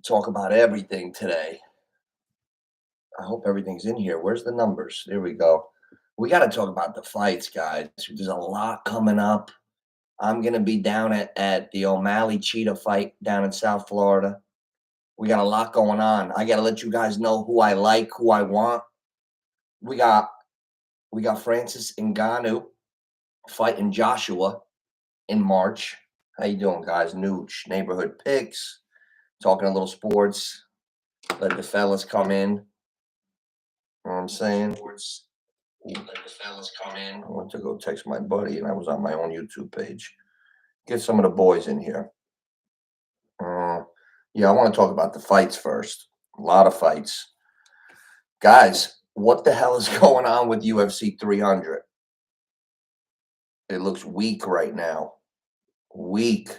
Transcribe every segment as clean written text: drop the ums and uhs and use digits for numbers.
talk about everything today. I hope everything's in here. Where's the numbers? There we go. We got to talk about the fights, guys. There's a lot coming up. I'm gonna be down at the O'Malley Cheetah fight down in South Florida. We got a lot going on. I gotta let you guys know who I like, who I want. We got we got Francis Ngannou fighting Joshua in March. How you doing, guys? Nooch neighborhood picks, talking a little sports. Let the fellas come in. You know what I'm saying? Let the fellas come in. I went to go text my buddy, and I was on my own YouTube page. Get some of the boys in here. Yeah, I want to talk about the fights first. A lot of fights. Guys, what the hell is going on with UFC 300? It looks weak right now. Weak.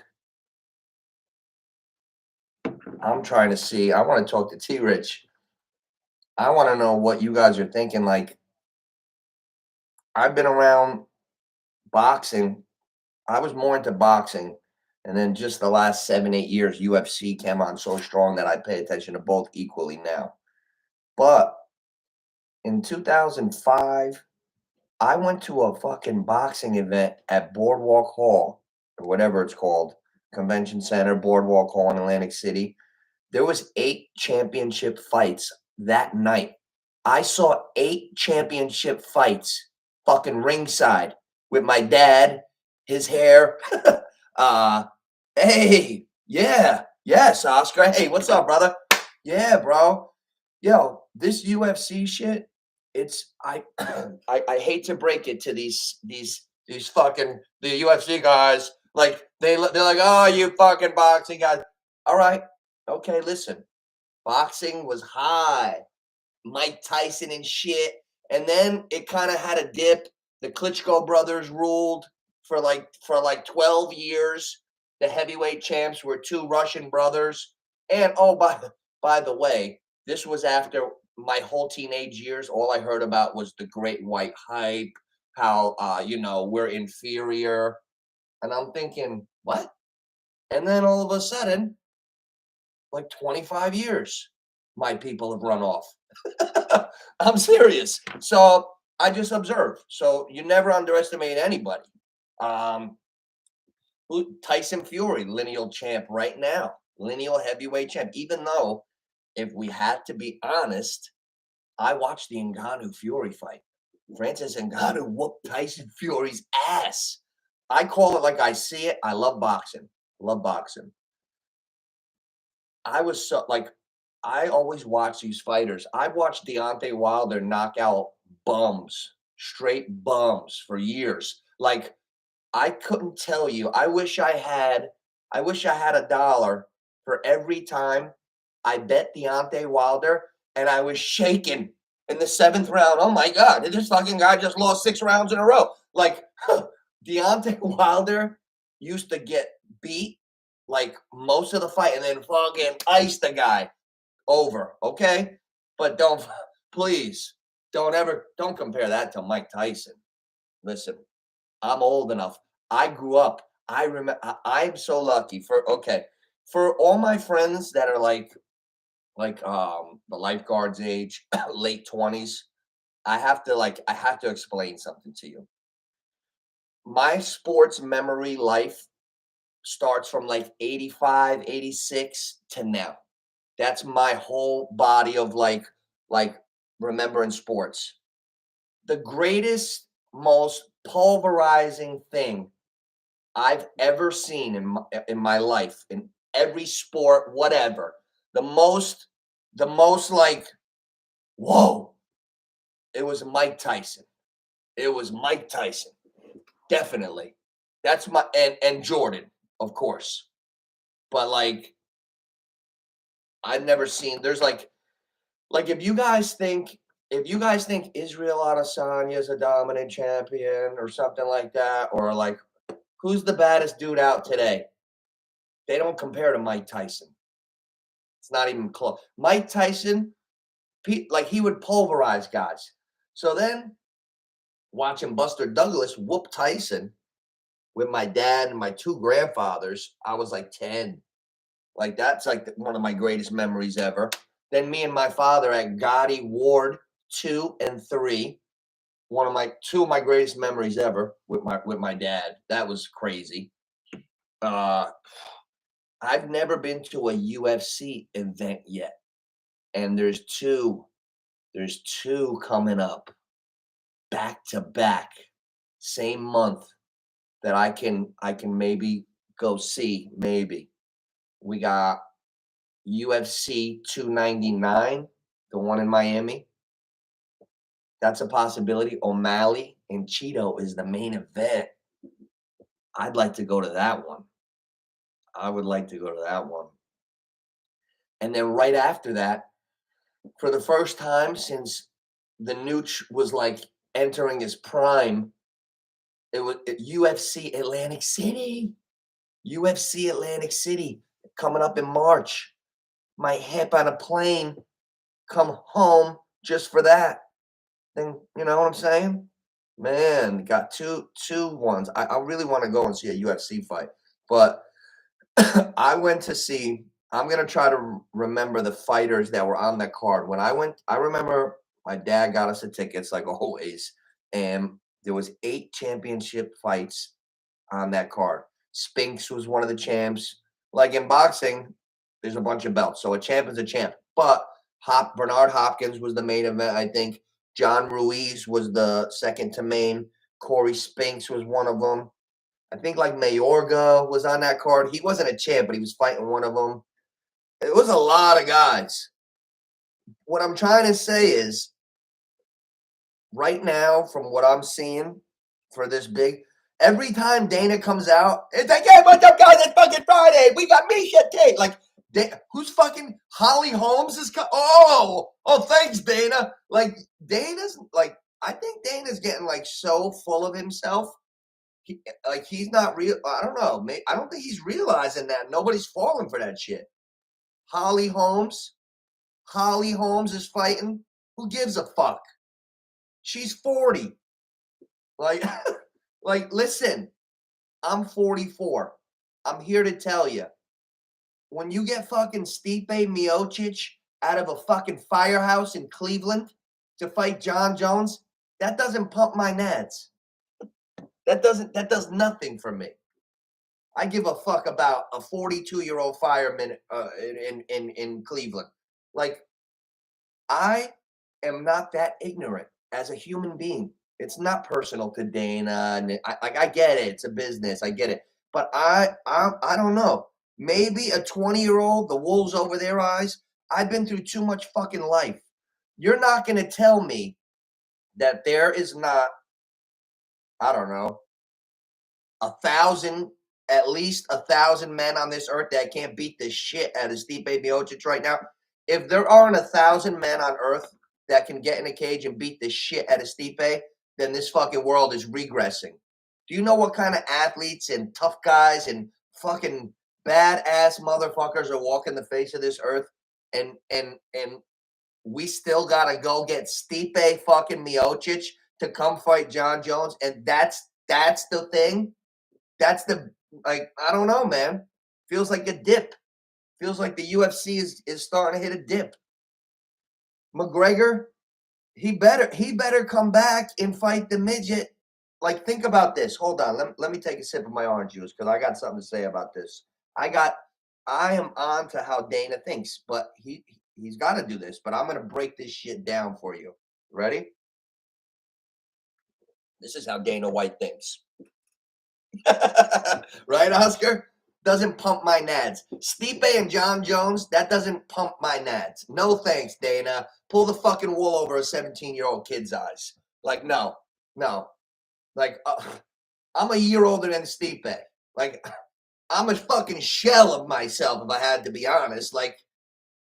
I'm trying to see. I want to talk to T Rich. I want to know what you guys are thinking. Like, I've been around boxing. I was more into boxing. And then just the last 7, 8 years, UFC came on so strong that I pay attention to both equally now. But in 2005, I went to a fucking boxing event at Boardwalk Hall, or whatever it's called, Convention Center, Boardwalk Hall in Atlantic City. There was 8 championship fights that night. I saw 8 championship fights fucking ringside with my dad, his hair. Hey, yeah, yes, Oscar. Hey, what's up, brother? Yeah, bro. Yo, this UFC shit, it's I hate to break it to these fucking the UFC guys. Like they're like, oh, you fucking boxing guys. All right, okay, listen. Boxing was high, Mike Tyson and shit, and then it kind of had a dip. The Klitschko brothers ruled for like 12 years. The heavyweight champs were 2 Russian brothers. And oh, by the way, this was after my whole teenage years. All I heard about was the great white hype, how we're inferior. And I'm thinking, what? And then all of a sudden, like 25 years, my people have run off. I'm serious. So I just observe. So you never underestimate anybody. Um, Tyson Fury, lineal champ right now, lineal heavyweight champ. Even though, if we had to be honest, I watched the Ngannou Fury fight. Francis Ngannou whooped Tyson Fury's ass. I call it like I see it. I love boxing. Love boxing. I was so like, I always watch these fighters. I watched Deontay Wilder knock out bums, straight bums for years. Like, I couldn't tell you. I wish I had $1 for every time I bet Deontay Wilder and I was shaking in the 7th round. Oh my God, this fucking guy just lost 6 rounds in a row. Like, Deontay Wilder used to get beat like most of the fight and then fucking ice the guy over. Okay. But please, don't compare that to Mike Tyson. Listen, I'm old enough. I grew up. I remember. I'm so lucky for all my friends that are like the lifeguards age, late 20s. I have to explain something to you. My sports memory life starts from like 85, 86 to now. That's my whole body of like remembering sports. The greatest, most pulverizing thing I've ever seen in my life, in every sport, whatever. The most like, whoa, it was Mike Tyson. It was Mike Tyson. Definitely. That's my and Jordan, of course. But like I've never seen there's like if you guys think Israel Adesanya is a dominant champion or something like that, or like who's the baddest dude out today? They don't compare to Mike Tyson. It's not even close. Mike Tyson, like he would pulverize guys. So then watching Buster Douglas whoop Tyson with my dad and my 2 grandfathers, I was like 10. Like that's like one of my greatest memories ever. Then me and my father at Gotti Ward 2 and 3. Two of my greatest memories ever with my dad. That was crazy. Uh, I've never been to a UFC event yet, and There's two coming up back to back, same month that I can maybe go see. Maybe we got UFC 299, the one in Miami. That's a possibility. O'Malley and Cheeto is the main event. I'd like to go to that one. I would like to go to that one. And then right after that, for the first time since the NOOCH was like entering his prime, it was UFC Atlantic City. UFC Atlantic City coming up in March. Might hop on a plane, come home just for that. Then you know what I'm saying? Man, got two ones. I really want to go and see a UFC fight, but I went to see. I'm gonna try to remember the fighters that were on that card. When I went, I remember my dad got us the tickets like always, and there was 8 championship fights on that card. Spinks was one of the champs. Like in boxing, there's a bunch of belts, so a champ is a champ. But Bernard Hopkins was the main event, I think. John Ruiz was the second to main. Corey Spinks was one of them. I think like Mayorga was on that card. He wasn't a champ, but he was fighting one of them. It was a lot of guys. What I'm trying to say is, right now, from what I'm seeing for this big, every time Dana comes out, it's like, hey, what's up, guys? It's fucking Friday. We got Misha Tate. Like, who's fucking Holly Holmes is? Oh, thanks, Dana. Like, Dana's like, I think Dana's getting like so full of himself. He's not real. I don't know. I don't think he's realizing that nobody's falling for that shit. Holly Holmes. Holly Holmes is fighting. Who gives a fuck? She's 40. Like, listen, I'm 44. I'm here to tell you, when you get fucking Stipe Miocic out of a fucking firehouse in Cleveland to fight John Jones, that doesn't pump my nads. That does nothing for me. I give a fuck about a 42-year-old fireman in Cleveland. Like, I am not that ignorant as a human being. It's not personal to Dana, and I get it. It's a business. I get it, but I don't know. Maybe a 20-year-old, the wolves over their eyes. I've been through too much fucking life. You're not going to tell me that there is not, I don't know, 1,000, at least 1,000 men on this earth that can't beat the shit out of Stipe Miocic right now. If there aren't 1,000 men on earth that can get in a cage and beat the shit out of Stipe, then this fucking world is regressing. Do you know what kind of athletes and tough guys and fucking badass motherfuckers are walking the face of this earth? And we still gotta go get Stipe fucking Miocic to come fight John Jones, and that's the thing. That's the, like, I don't know, man. Feels like a dip. Feels like the UFC is starting to hit a dip. McGregor, he better come back and fight the midget. Like, think about this. Hold on. Let me take a sip of my orange juice because I got something to say about this. I am on to how Dana thinks, but he's got to do this. But I'm gonna break this shit down for you. Ready? This is how Dana White thinks. Right, Oscar? Doesn't pump my nads. Stipe and John Jones, that doesn't pump my nads. No thanks, Dana. Pull the fucking wool over a 17-year-old kid's eyes. Like, no. Like, I'm a year older than Stipe. Like, I'm a fucking shell of myself, if I had to be honest. Like,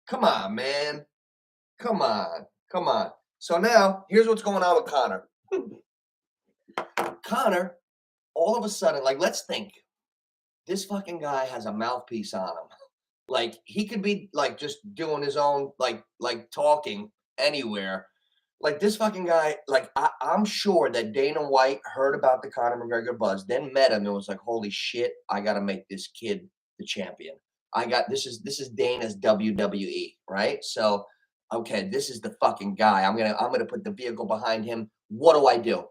come on, man. Come on. So now, here's what's going on with Connor. Connor, all of a sudden, like, let's think. This fucking guy has a mouthpiece on him. Like, he could be like just doing his own like talking anywhere. Like, this fucking guy, like, I'm sure that Dana White heard about the Conor McGregor buzz, then met him and was like, holy shit, I gotta make this kid the champion. this is Dana's WWE, right? So okay, this is the fucking guy. I'm gonna put the vehicle behind him. What do I do?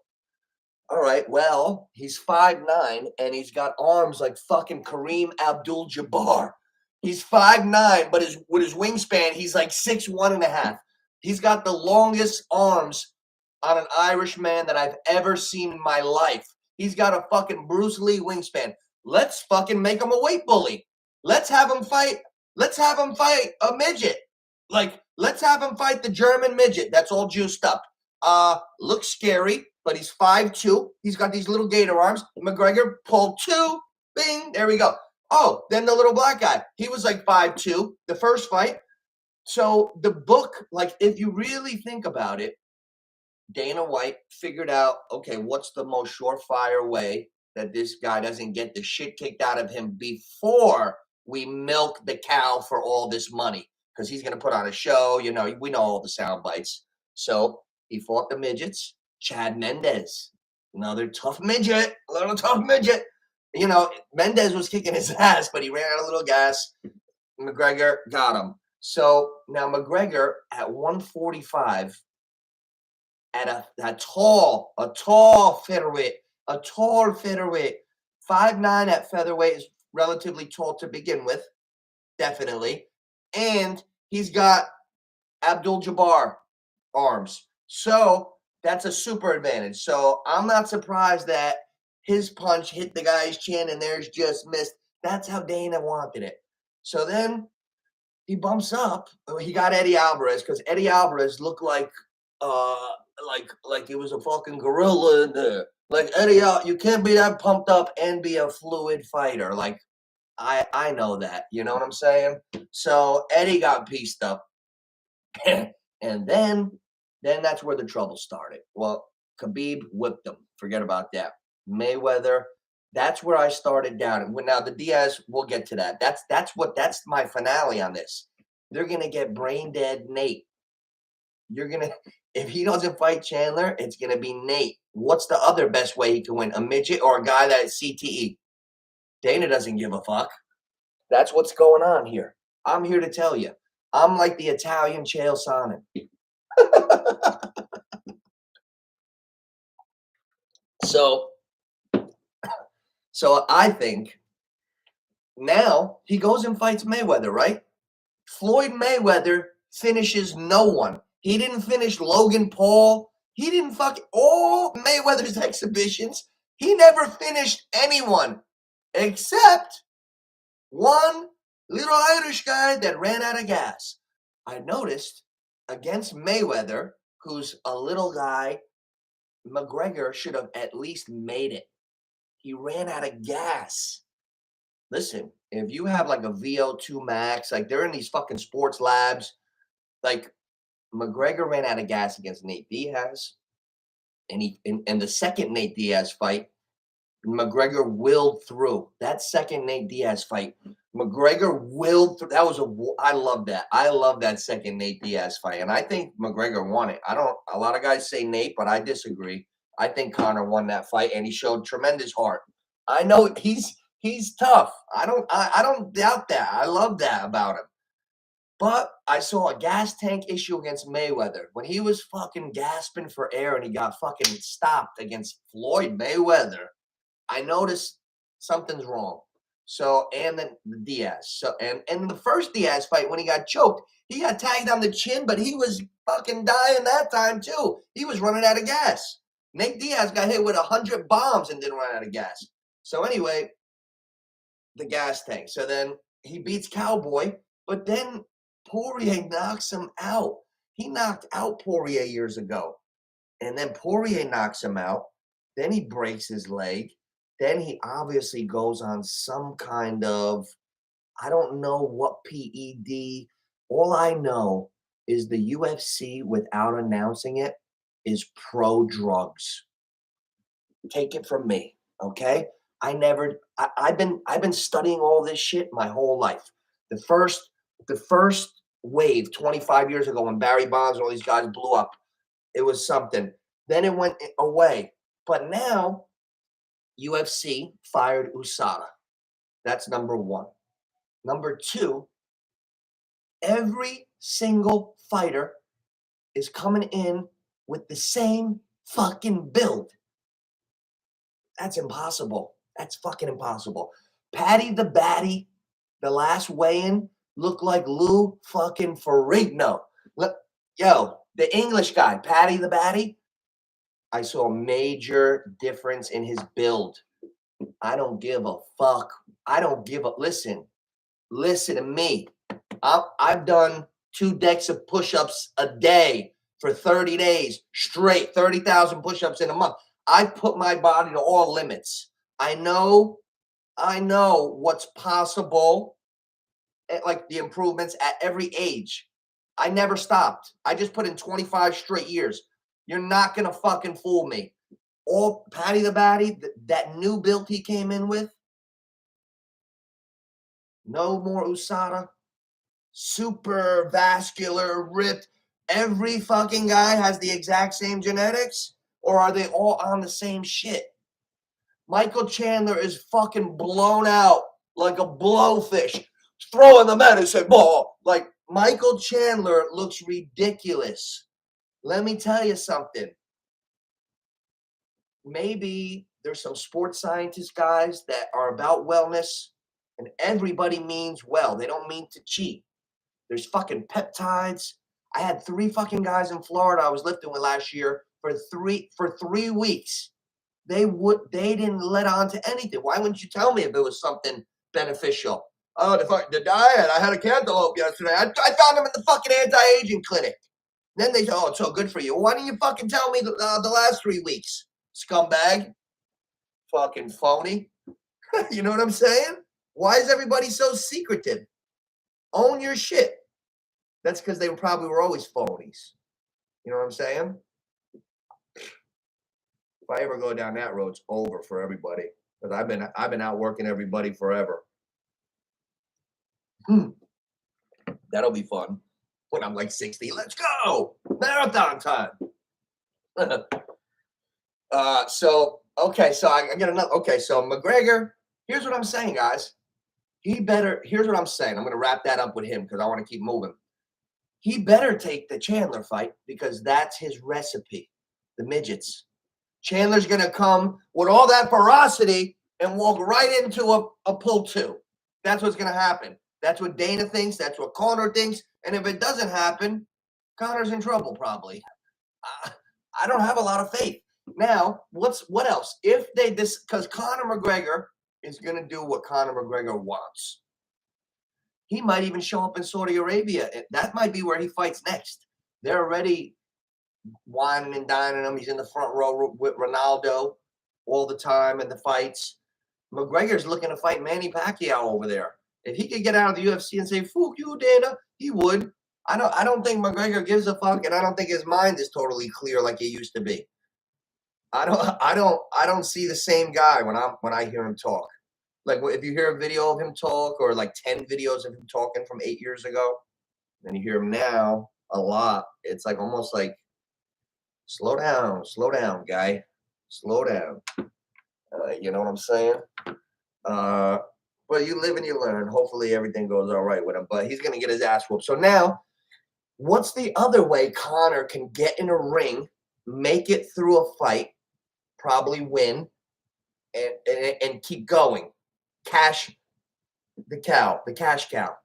All right, well, he's 5'9" and he's got arms like fucking Kareem Abdul-Jabbar. He's 5'9", but with his wingspan, he's like 6'1" and a half. He's got the longest arms on an Irishman that I've ever seen in my life. He's got a fucking Bruce Lee wingspan. Let's fucking make him a weight bully. Let's have him fight. Let's have him fight a midget. Like, let's have him fight the German midget that's all juiced up. Looks scary, but he's 5'2". He's got these little gator arms. McGregor pulled 2. Bing, there we go. Oh, then the little black guy. He was like 5'2", the first fight. So the book, like, if you really think about it, Dana White figured out, okay, what's the most surefire way that this guy doesn't get the shit kicked out of him before we milk the cow for all this money? Because he's going to put on a show, we know all the sound bites. So he fought the midgets. Chad Mendez, another tough midget, a little tough midget. Mendez was kicking his ass, but he ran out of little gas. McGregor got him. So now McGregor at 145, at a tall featherweight, 5'9" at featherweight is relatively tall to begin with, definitely. And he's got Abdul-Jabbar arms. So that's a super advantage. So I'm not surprised that his punch hit the guy's chin and theirs just missed. That's how Dana wanted it. So then he bumps up. He got Eddie Alvarez because Eddie Alvarez looked like it was a fucking gorilla in there. Like, Eddie, you can't be that pumped up and be a fluid fighter. Like, I know that. You know what I'm saying? So Eddie got pieced up. And then that's where the trouble started. Well, Khabib whipped him. Forget about that. Mayweather, that's where I started down. Now the Diaz, we'll get to that. That's my finale on this. They're gonna get brain dead Nate. If he doesn't fight Chandler, it's gonna be Nate. What's the other best way he can win? A midget or a guy that is CTE? Dana doesn't give a fuck. That's what's going on here. I'm here to tell you. I'm like the Italian Chael Sonnen. So I think now he goes and fights Mayweather, right? Floyd Mayweather finishes no one. He didn't finish Logan Paul. He didn't fuck all Mayweather's exhibitions. He never finished anyone except one little Irish guy that ran out of gas. I noticed against Mayweather, who's a little guy, McGregor should have at least made it. He ran out of gas. Listen, if you have like a VO2 max, like they're in these fucking sports labs, like McGregor ran out of gas against Nate Diaz. And in the second Nate Diaz fight, McGregor willed through. That second Nate Diaz fight, McGregor willed through. I love that. I love that second Nate Diaz fight. And I think McGregor won it. A lot of guys say Nate, but I disagree. I think Conor won that fight and he showed tremendous heart. I know he's tough. I don't doubt that. I love that about him. But I saw a gas tank issue against Mayweather when he was fucking gasping for air and he got fucking stopped against Floyd Mayweather. I noticed something's wrong. So, and then the Diaz. So, and the first Diaz fight when he got choked, he got tagged on the chin, but he was fucking dying that time too. He was running out of gas. Nate Diaz got hit with 100 bombs and didn't run out of gas. So anyway, the gas tank. So then he beats Cowboy, but then Poirier knocks him out. He knocked out Poirier years ago. And then Poirier knocks him out. Then he breaks his leg. Then he obviously goes on some kind of, I don't know what PED. All I know is the UFC, without announcing it, is pro drugs. Take it from me, okay? I've been studying all this shit my whole life. The first wave 25 years ago when Barry Bonds and all these guys blew up, it was something. Then it went away. But now UFC fired USADA. That's number one. Number two, every single fighter is coming in with the same fucking build. That's impossible. That's fucking impossible. Patty the Batty, the last weigh-in, looked like Lou fucking Ferrigno. Look, yo, the English guy, Patty the Batty, I saw a major difference in his build. I don't give a fuck. I don't give a listen to me. I've done 2 decks of push-ups a day for 30 days straight, 30,000 push-ups in a month. I put my body to all limits. I know what's possible, like the improvements at every age. I never stopped. I just put in 25 straight years. You're not gonna fucking fool me. All Patty the Batty, that new build he came in with, no more USADA, super vascular, ripped. Every fucking guy has the exact same genetics, or are they all on the same shit? Michael Chandler is fucking blown out like a blowfish, throwing the medicine ball. Like Michael Chandler looks ridiculous. Let me tell you something. Maybe there's some sports scientist guys that are about wellness, and everybody means well. They don't mean to cheat. There's fucking peptides. I had 3 fucking guys in Florida I was lifting with last year for 3 weeks. They didn't let on to anything. Why wouldn't you tell me if it was something beneficial? Oh, the diet. I had a cantaloupe yesterday. I found them in the fucking anti-aging clinic. Then they say, oh, it's so good for you. Why didn't you fucking tell me the last 3 weeks? Scumbag. Fucking phony. You know what I'm saying? Why is everybody so secretive? Own your shit. That's because they probably were always phonies. You know what I'm saying? If I ever go down that road, it's over for everybody. Because I've been outworking everybody forever. That'll be fun. When I'm like 60, let's go! Marathon time. So I get another. Okay, so McGregor. Here's what I'm saying, guys. Here's what I'm saying. I'm going to wrap that up with him because I want to keep moving. He better take the Chandler fight because that's his recipe. The midgets. Chandler's going to come with all that ferocity and walk right into a pull 2. That's what's going to happen. That's what Dana thinks. That's what Conor thinks. And if it doesn't happen, Conor's in trouble probably. I don't have a lot of faith. Now, what else? If they because Conor McGregor is going to do what Conor McGregor wants. He might even show up in Saudi Arabia. That might be where he fights next. They're already whining and dining him. He's in the front row with Ronaldo all the time in the fights. McGregor's looking to fight Manny Pacquiao over there. If he could get out of the UFC and say, fuck you, Dana, he would. I don't think McGregor gives a fuck, and I don't think his mind is totally clear like it used to be. I don't see the same guy when I hear him talk. Like if you hear a video of him talk or like 10 videos of him talking from 8 years ago, and you hear him now a lot, it's like almost like slow down, guy. Slow down. You know what I'm saying? But you live and you learn. Hopefully everything goes all right with him. But he's going to get his ass whooped. So now, what's the other way Conor can get in a ring, make it through a fight, probably win, and keep going? Cash cow.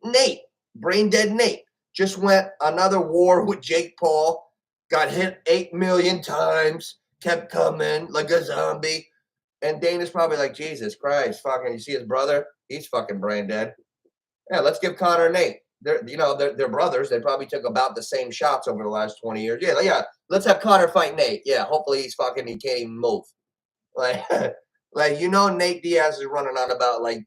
Nate, brain dead Nate, just went another war with Jake Paul, got hit 8 million times, kept coming like a zombie. And Dana's probably like, Jesus Christ, fucking, you see his brother? He's fucking brain dead. Yeah, let's give Conor Nate. They're brothers. They probably took about the same shots over the last 20 years. Yeah. Let's have Conor fight Nate. Yeah, hopefully he can't even move. Like, Nate Diaz is running on about, like,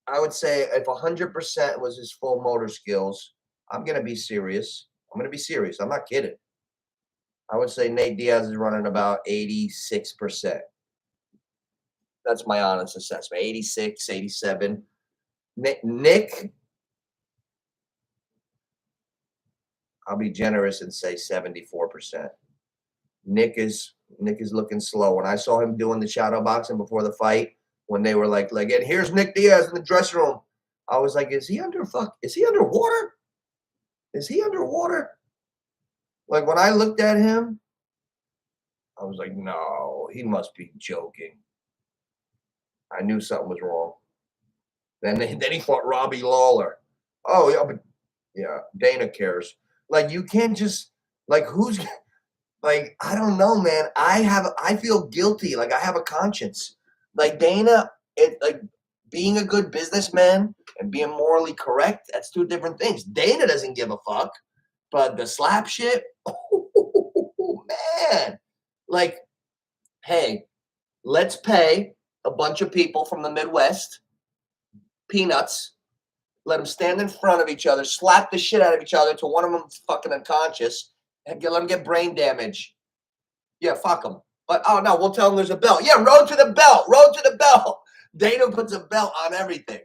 I would say if 100% was his full motor skills, I'm going to be serious. I'm not kidding. I would say Nate Diaz is running about 86%. That's my honest assessment. 86, 87. Nick, I'll be generous and say 74%. Nick is looking slow. When I saw him doing the shadow boxing before the fight, when they were like, and here's Nick Diaz in the dressing room. I was like, is he underwater? Is he underwater? Like when I looked at him, I was like, no, he must be joking. I knew something was wrong. Then he fought Robbie Lawler. Oh yeah, but yeah, Dana cares. Like you can't just like who's like I don't know, man. I feel guilty. Like I have a conscience. Like Dana, like being a good businessman and being morally correct, that's two different things. Dana doesn't give a fuck, but the slap shit, oh man. Like, hey, let's pay a bunch of people from the Midwest peanuts. Let them stand in front of each other, slap the shit out of each other until one of them's fucking unconscious, and let them get brain damage. Yeah, fuck them. But oh no, we'll tell them there's a belt. Yeah, road to the belt. Road to the belt. Dana puts a belt on everything.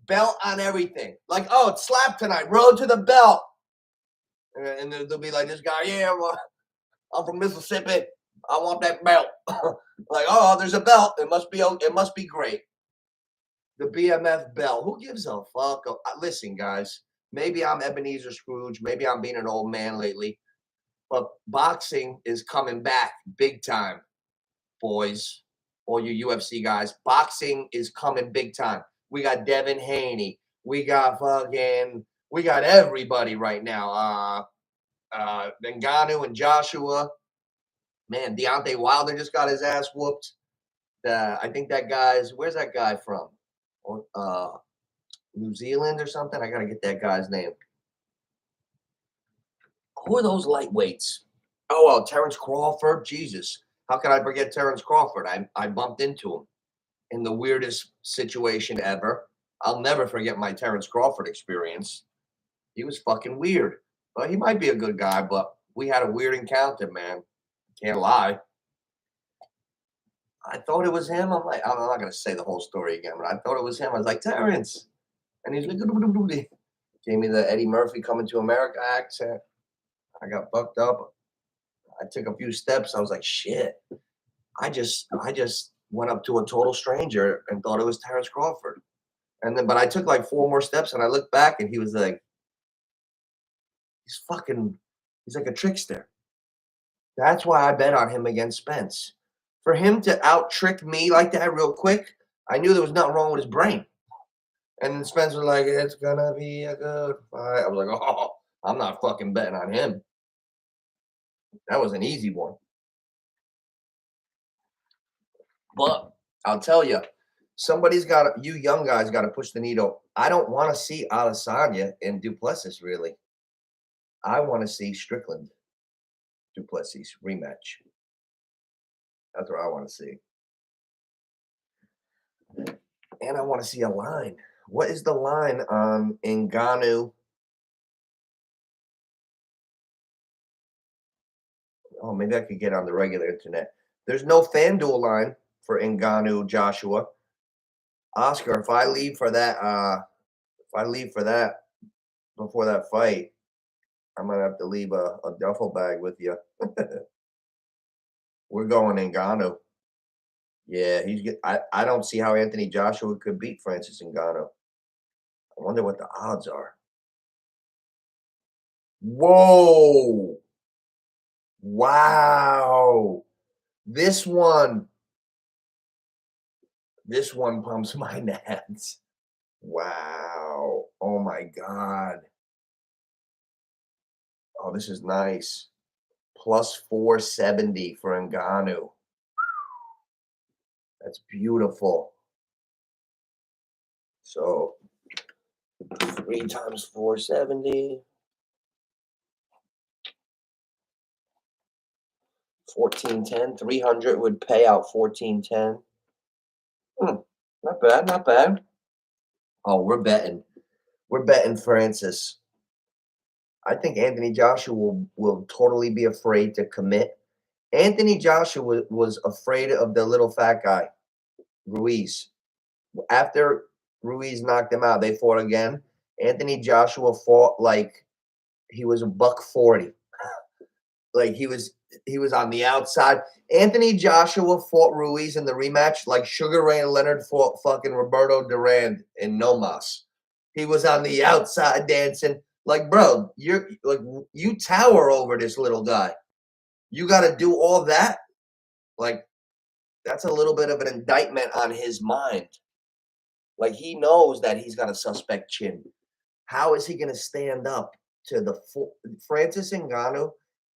Belt on everything. Like, oh, it's slap tonight. Road to the belt. And they'll be like, this guy, yeah, well, I'm from Mississippi. I want that belt. Like, oh, there's a belt. It must be great. The BMF belt. Who gives a fuck? Listen, guys. Maybe I'm Ebenezer Scrooge. Maybe I'm being an old man lately. But boxing is coming back big time, boys. All you UFC guys. Boxing is coming big time. We got Devin Haney. We got everybody right now. Ngannou and Joshua. Man, Deontay Wilder just got his ass whooped. I think where's that guy from? New Zealand or something? I gotta get that guy's name. Who are those lightweights? Oh, well, Terrence Crawford. Jesus. How could I forget Terrence Crawford? I bumped into him in the weirdest situation ever. I'll never forget my Terrence Crawford experience. He was fucking weird. Well, he might be a good guy, but we had a weird encounter, man. Can't lie. I thought it was him. I'm like, I'm not gonna say the whole story again, but I thought it was him. I was like, Terrence. And he's like, gave me the Eddie Murphy Coming to America accent. I got fucked up. I took a few steps. I was like, shit. I just went up to a total stranger and thought it was Terrence Crawford. But I took like 4 more steps and I looked back and he was like, he's like a trickster. That's why I bet on him against Spence. For him to out trick me like that real quick, I knew there was nothing wrong with his brain. And then Spence was like, it's gonna be a good fight. I was like, oh, I'm not fucking betting on him. That was an easy one. But I'll tell you, you young guys got to push the needle. I don't want to see Adesanya and Duplessis, really. I want to see Strickland Duplessis rematch. That's what I want to see. And I want to see a line. What is the line on Ngannou? Oh, maybe I could get on the regular internet. There's no FanDuel line for Ngannou Joshua. Oscar, if I leave for that before that fight, I'm gonna have to leave a duffel bag with you. We're going Ngannou. Yeah, I don't see how Anthony Joshua could beat Francis Ngannou. I wonder what the odds are. Whoa! Wow! This one pumps my nads. Wow! Oh my god! Oh, this is nice. Plus 470 for Ngannou. That's beautiful. So 3 times 470. 1410. 300 would pay out 1410. Not bad, not bad. Oh, we're betting. We're betting Francis. I think Anthony Joshua will totally be afraid to commit. Anthony Joshua was afraid of the little fat guy, Ruiz. After Ruiz knocked him out, they fought again. Anthony Joshua fought like he was $140. Like he was on the outside. Anthony Joshua fought Ruiz in the rematch, like Sugar Ray Leonard fought fucking Roberto Duran in No Mas. He was on the outside dancing. Like, bro, you're like you tower over this little guy. You got to do all that. Like, that's a little bit of an indictment on his mind. Like, he knows that he's got a suspect chin. How is he going to stand up to the full? Francis Ngannou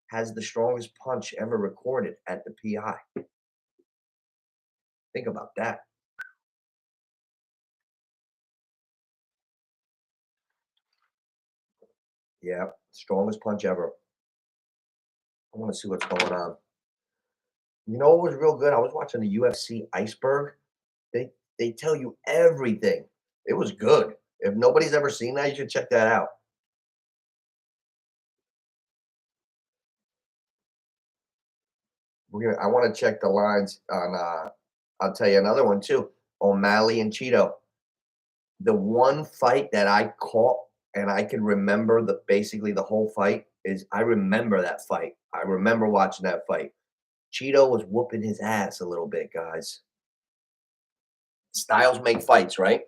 has the strongest punch ever recorded at the PI. Think about that. Yeah, strongest punch ever. I want to see what's going on. You know what was real good? I was watching the UFC Iceberg. They tell you everything. It was good. If nobody's ever seen that, you should check that out. I want to check the lines on. I'll tell you another one too. O'Malley and Cheeto. The one fight that I caught and I can remember basically the whole fight is I remember that fight. I remember watching that fight. Cheeto was whooping his ass a little bit, guys. Styles make fights, right?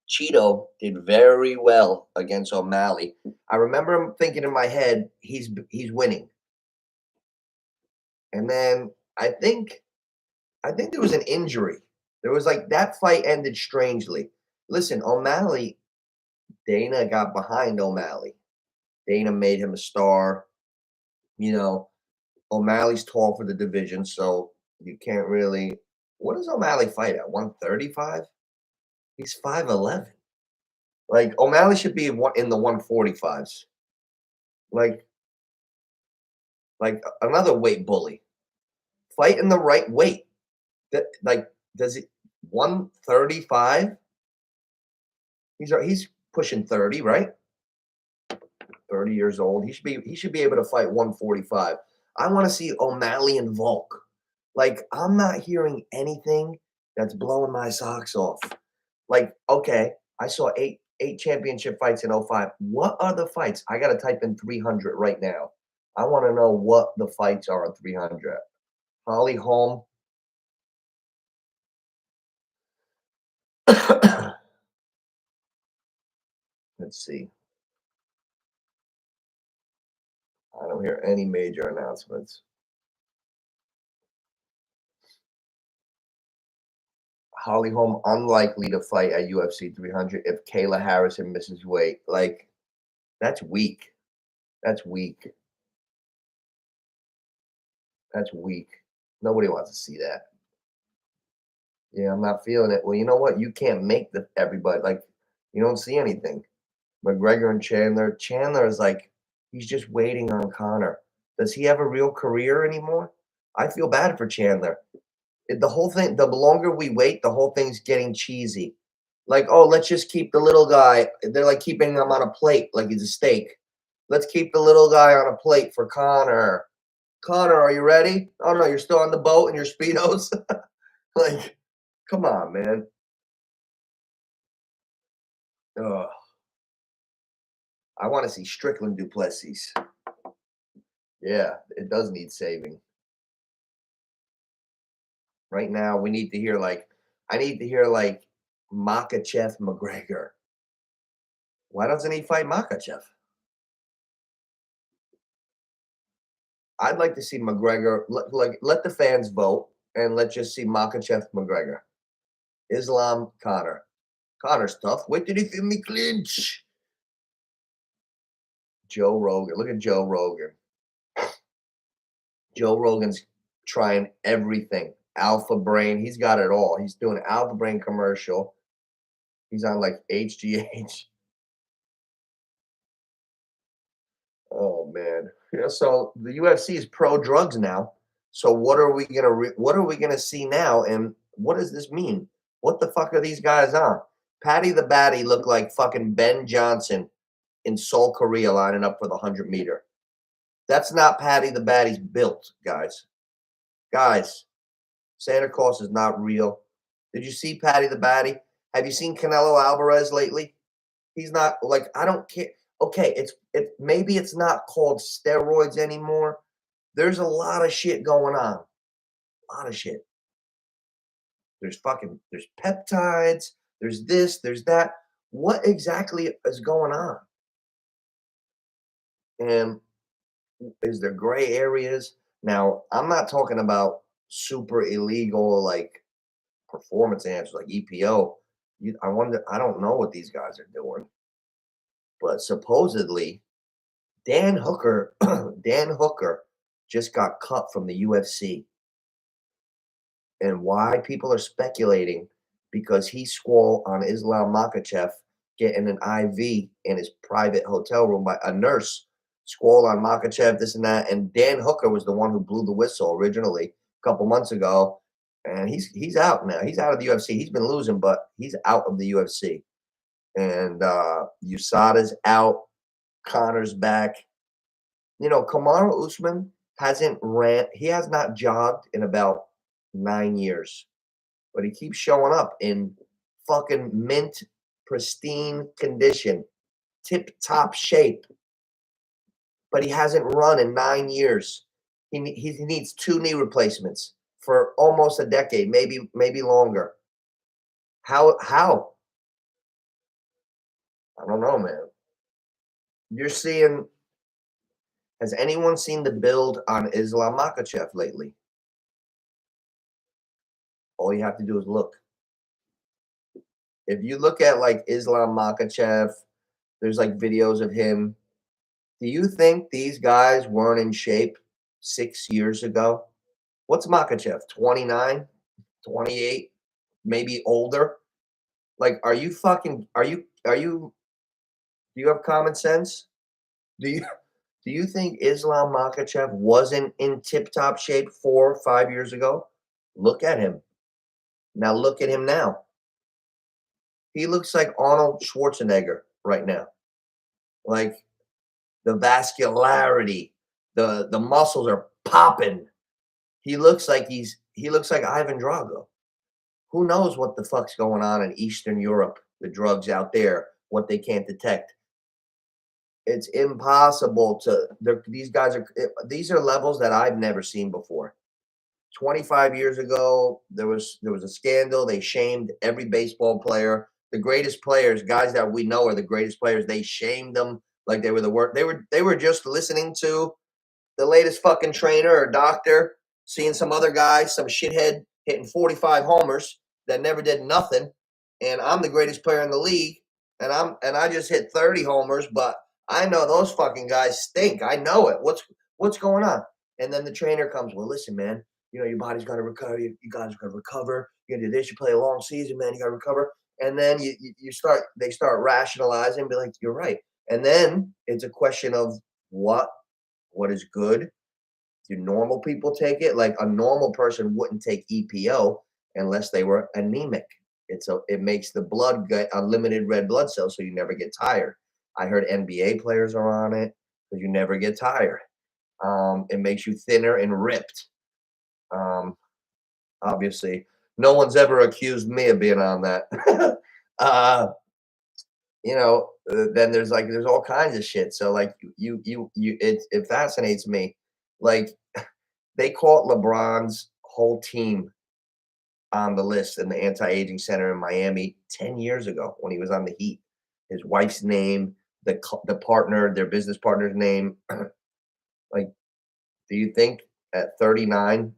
Cheeto did very well against O'Malley. I remember him thinking in my head, he's winning. And then I think there was an injury. There was like that fight ended strangely. Listen, O'Malley, Dana got behind O'Malley. Dana made him a star. You know, O'Malley's tall for the division, so you can't really. What does O'Malley fight at? 135? He's 5'11. Like O'Malley should be in the 145s. Like another weight bully. Fight in the right weight. That like does it 135? He's pushing 30, right? 30 years old. He should be able to fight 145. I want to see O'Malley and Volk. Like, I'm not hearing anything that's blowing my socks off. Like, okay, I saw eight championship fights in 05. What are the fights? I gotta type in 300 right now. I want to know what the fights are on 300. Holly Holm. Let's see. I don't hear any major announcements. Holly Holm unlikely to fight at UFC 300 if Kayla Harrison misses weight. Like, that's weak. That's weak. That's weak. Nobody wants to see that. Yeah, I'm not feeling it. Well, you know what? You can't make everybody like you don't see anything. McGregor and Chandler. Chandler is like he's just waiting on Connor. Does he have a real career anymore? I feel bad for Chandler. The whole thing, the longer we wait, the whole thing's getting cheesy. Like, oh, let's just keep the little guy. They're like keeping him on a plate like he's a steak. Let's keep the little guy on a plate for Connor. Connor, are you ready? Oh no, you're still on the boat in your speedos. Like, come on, man. Ugh. I want to see Strickland Duplessis. Yeah, it does need saving. Right now, we need to hear like I need to hear like Makachev McGregor. Why doesn't he fight Makachev? I'd like to see McGregor. Let the fans vote, and let's just see Makachev McGregor. Islam Connor. Connor's tough. Wait till he feel me clinch. Joe Rogan. Look at Joe Rogan. Joe Rogan's trying everything. Alpha Brain. He's got it all. He's doing an Alpha Brain commercial. He's on like HGH. Oh man. Yeah, so the UFC is pro drugs now. So what are we gonna see now? And what does this mean? What the fuck are these guys on? Patty the Batty looked like fucking Ben Johnson in Seoul, Korea, lining up for the 100-meter. That's not Patty the Batty's built, guys. Guys, Santa Claus is not real. Did you see Patty the Batty? Have you seen Canelo Alvarez lately? He's not like I don't care. Okay, maybe it's not called steroids anymore, There's a lot of shit going on. A lot of shit. There's peptides, there's this, there's that. What exactly is going on? And is there gray areas? Now, I'm not talking about super illegal like performance enhancers like EPO. I don't know what these guys are doing, but supposedly Dan Hooker, Dan Hooker just got cut from the UFC. And why people are speculating because he swore on Islam Makhachev getting an IV in his private hotel room by a nurse. Squall on Makhachev, this and that. And Dan Hooker was the one who blew the whistle originally a couple months ago. And he's out now. He's out of the UFC. He's been losing, but he's out of the UFC. And USADA's out. Connor's back. You know, Kamaru Usman hasn't ran. He has not jogged in about 9 years, but he keeps showing up in fucking mint, pristine condition, tip-top shape. But he hasn't run in 9 years. He needs 2 knee replacements for almost a decade, maybe longer. How? I don't know, man. You're seeing. Has anyone seen the build on Islam Makhachev lately? All you have to do is look. If you look at like Islam Makhachev, there's like videos of him. Do you think these guys weren't in shape 6 years ago? What's Makhachev? 29, 28, maybe older? Like, do you have common sense? Do you think Islam Makhachev wasn't in tip-top shape 4 or 5 years ago? Look at him. Now look at him now. He looks like Arnold Schwarzenegger right now. Like the vascularity, the muscles are popping. He looks like Ivan Drago. Who knows what the fuck's going on in Eastern Europe, the drugs out there, what they can't detect. It's impossible these are levels that I've never seen before. 25 years ago, there was a scandal. They shamed every baseball player. The greatest players, guys that we know are the greatest players, they shamed them like they were the worst. They were just listening to the latest fucking trainer or doctor, seeing some other guy, some shithead hitting 45 homers that never did nothing, and I'm the greatest player in the league, and I just hit 30 homers, but I know those fucking guys stink. I know it. What's going on? And then the trainer comes, well, listen, man, you know, your body's got to recover. You guys got to recover. You got to do this. You play a long season, man. You got to recover. And then they start rationalizing, be like, you're right. And then it's a question of what is good. Do normal people take it? Like a normal person wouldn't take EPO unless they were anemic. It makes the blood get unlimited red blood cells, so you never get tired. I heard NBA players are on it because you never get tired. It makes you thinner and ripped. Obviously, no one's ever accused me of being on that. Then there's all kinds of shit. So like it fascinates me. Like they caught LeBron's whole team on the list in the anti-aging center in Miami 10 years ago when he was on the Heat. His wife's name, the partner, their business partner's name. Like, do you think at 39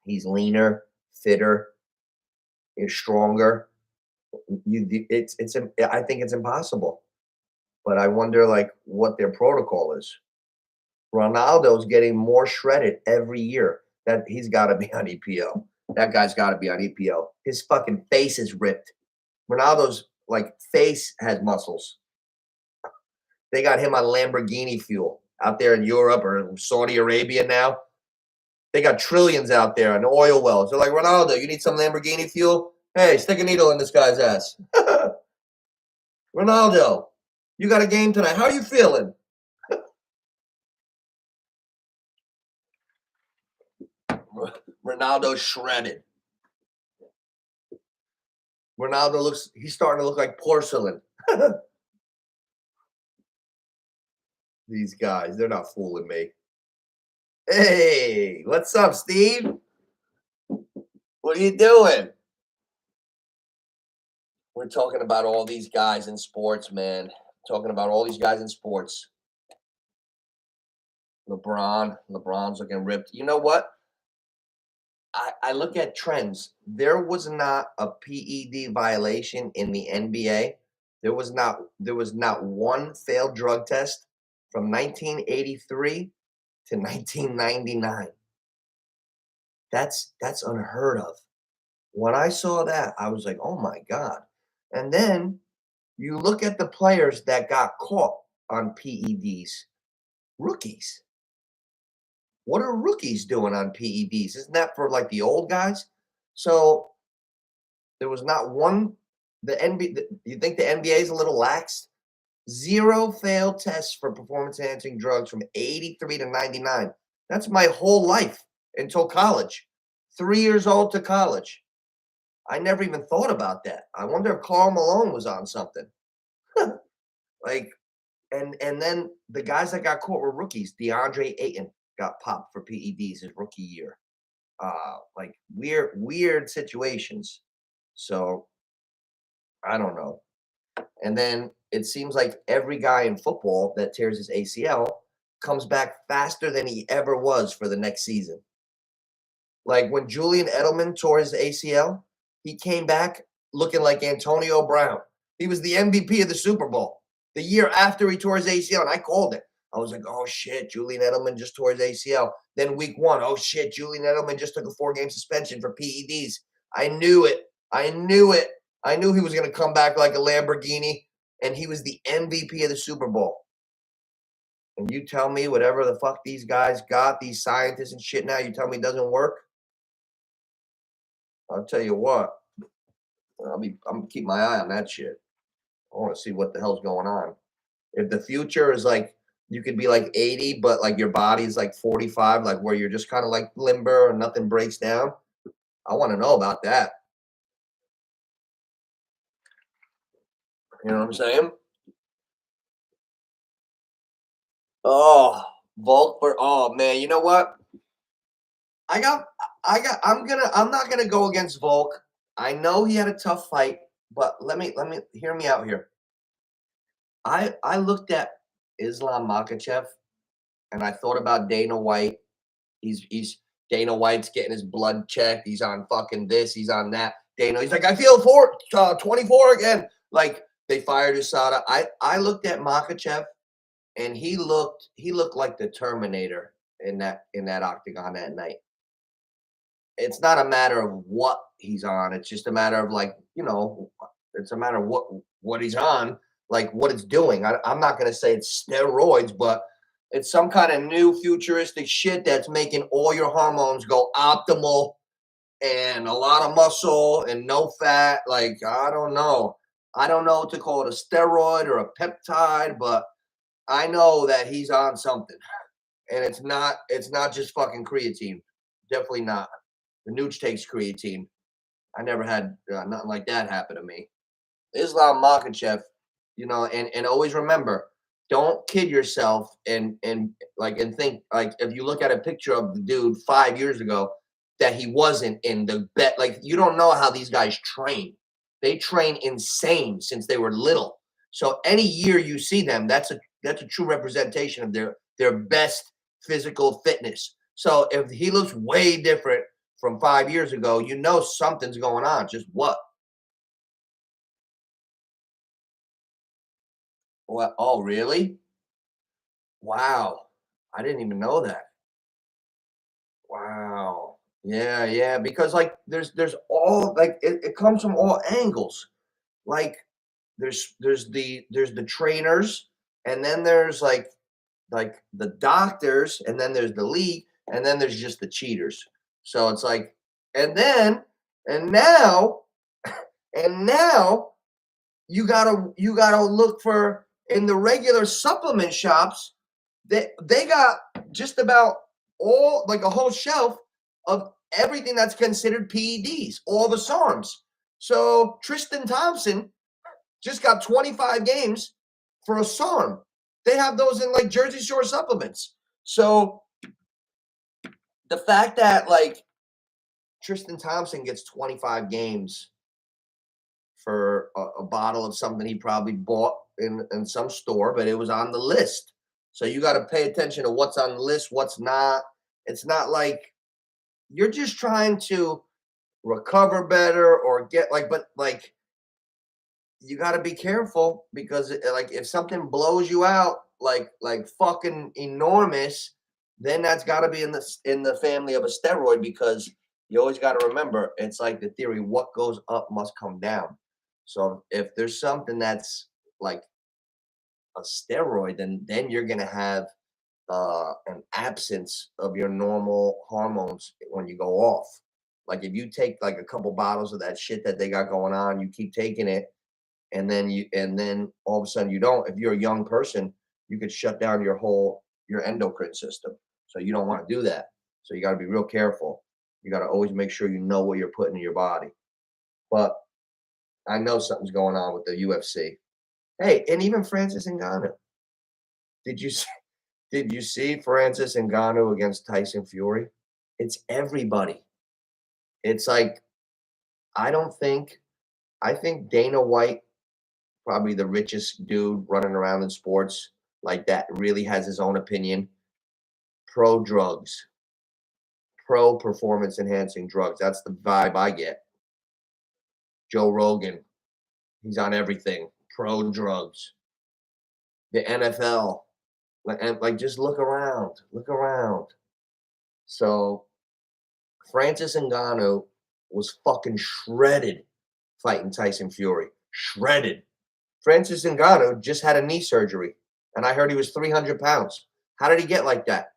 he's leaner, fitter, is stronger? I think it's impossible. But I wonder like what their protocol is. Ronaldo's getting more shredded every year. That he's got to be on EPO. That guy's got to be on EPO. His fucking face is ripped. Ronaldo's like face has muscles. They got him on Lamborghini fuel out there in Europe or Saudi Arabia now. They got trillions out there on oil wells. They're like, Ronaldo, you need some Lamborghini fuel? Hey, stick a needle in this guy's ass. Ronaldo, you got a game tonight. How are you feeling? Ronaldo shredded. He's starting to look like porcelain. These guys, they're not fooling me. Hey, what's up, Steve? What are you doing? We're talking about all these guys in sports, man. Talking about all these guys in sports. LeBron's looking ripped. You know what? I look at trends. There was not a PED violation in the NBA. There was not one failed drug test from 1983 to 1999. That's unheard of. When I saw that, I was like, "Oh my god." And then you look at the players that got caught on PEDs, rookies. What are rookies doing on PEDs? Isn't that for like the old guys? So there was not one. The NBA. You think the NBA is a little lax? Zero failed tests for performance enhancing drugs from 83 to 99. That's my whole life until college. 3 years old to college. I never even thought about that. I wonder if Karl Malone was on something. Like, and then the guys that got caught were rookies. DeAndre Ayton got popped for PEDs his rookie year. Like weird situations. So I don't know. And then it seems like every guy in football that tears his ACL comes back faster than he ever was for the next season. Like when Julian Edelman tore his ACL, he came back looking like Antonio Brown. He was the MVP of the Super Bowl the year after he tore his ACL, and I called it. I was like, "Oh shit, Julian Edelman just tore his ACL." Then week one, oh shit, Julian Edelman just took a 4-game suspension for PEDs. I knew it. I knew it. I knew he was going to come back like a Lamborghini, and he was the MVP of the Super Bowl. And you tell me whatever the fuck these guys got, these scientists and shit now, you tell me it doesn't work? I'll tell you what, I'm gonna keep my eye on that shit. I want to see what the hell's going on. If the future is like you could be like 80, but like your body's like 45, like where you're just kind of like limber and nothing breaks down, I want to know about that. You know what I'm saying? Oh, Volk for oh man, you know what? I got I'm not gonna go against Volk. I know he had a tough fight, but let me hear me out here. I looked at Islam Makachev and I thought about Dana White. He's Dana White's getting his blood checked. He's on fucking this. He's on that. He's like, I feel 24 again. Like they fired Usada. I looked at Makachev and he looked like the Terminator in that octagon that night. It's not a matter of what he's on. It's just a matter of like it's a matter of what he's on, like what it's doing. I'm not gonna say it's steroids, but it's some kind of new futuristic shit that's making all your hormones go optimal and a lot of muscle and no fat. Like I don't know. I don't know what to call it, a steroid or a peptide, but I know that he's on something. And it's not just fucking creatine. Definitely not. The NOOCH takes creatine. I never had nothing like that happen to me. Islam Makachev, and always remember, don't kid yourself and think like if you look at a picture of the dude 5 years ago that he wasn't in the bet. Like you don't know how these guys train. They train insane since they were little. So any year you see them, that's a true representation of their best physical fitness. So if he looks way different from 5 years ago, something's going on. Just what? What? Oh, really? Wow. I didn't even know that. Wow. Yeah, yeah. Because like there's all like it comes from all angles. Like there's the trainers, and then there's like the doctors, and then there's the league, and then there's just the cheaters. So it's like, and then and now and now you gotta look for in the regular supplement shops. They got just about all like a whole shelf of everything that's considered PEDs, all the SARMs. So Tristan Thompson just got 25 games for a SARM. They have those in like Jersey Shore supplements. So the fact that like Tristan Thompson gets 25 games for a bottle of something he probably bought in some store, but it was on the list. So you got to pay attention to what's on the list, what's not. It's not like you're just trying to recover better or get like, but like you got to be careful because like if something blows you out like fucking enormous, then that's got to be in the family of a steroid because you always got to remember it's like the theory what goes up must come down. So if there's something that's like a steroid, then you're gonna have an absence of your normal hormones when you go off. Like if you take like a couple bottles of that shit that they got going on, you keep taking it, and then all of a sudden you don't. If you're a young person, you could shut down your endocrine system. So you don't want to do that. So you got to be real careful. You got to always make sure you know what you're putting in your body. But I know something's going on with the UFC. Hey, and even Francis Ngannou. Did you see, did you see Francis Ngannou against Tyson Fury? It's everybody. It's like I don't think I think Dana White, probably the richest dude running around in sports like that, really has his own opinion. Pro drugs, pro performance enhancing drugs. That's the vibe I get. Joe Rogan, he's on everything. Pro drugs. The NFL, like just look around, look around. So Francis Ngannou was fucking shredded fighting Tyson Fury. Shredded. Francis Ngannou just had a knee surgery, and I heard he was 300 pounds. How did he get like that?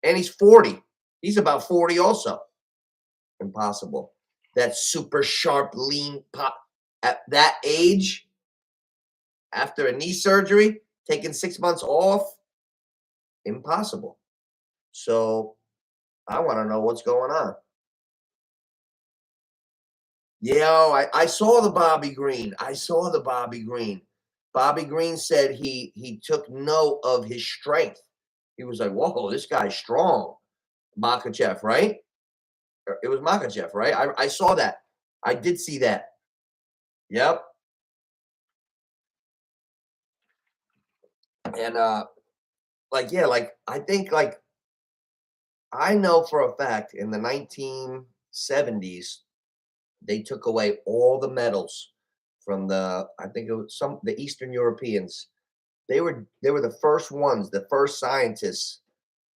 And he's 40. He's about 40 also. Impossible. That super sharp, lean pop at that age, after a knee surgery, taking 6 months off, impossible. So I want to know what's going on. Yo, I saw the Bobby Green. I saw the Bobby Green. Bobby Green said he took note of his strength. He was like, "Whoa, this guy's strong." Makachev, right? It was Makachev, right? I saw that. I did see that. Yep. And like yeah, like I think like I know for a fact in the 1970s they took away all the medals from I think it was the Eastern Europeans. They were the first ones, the first scientists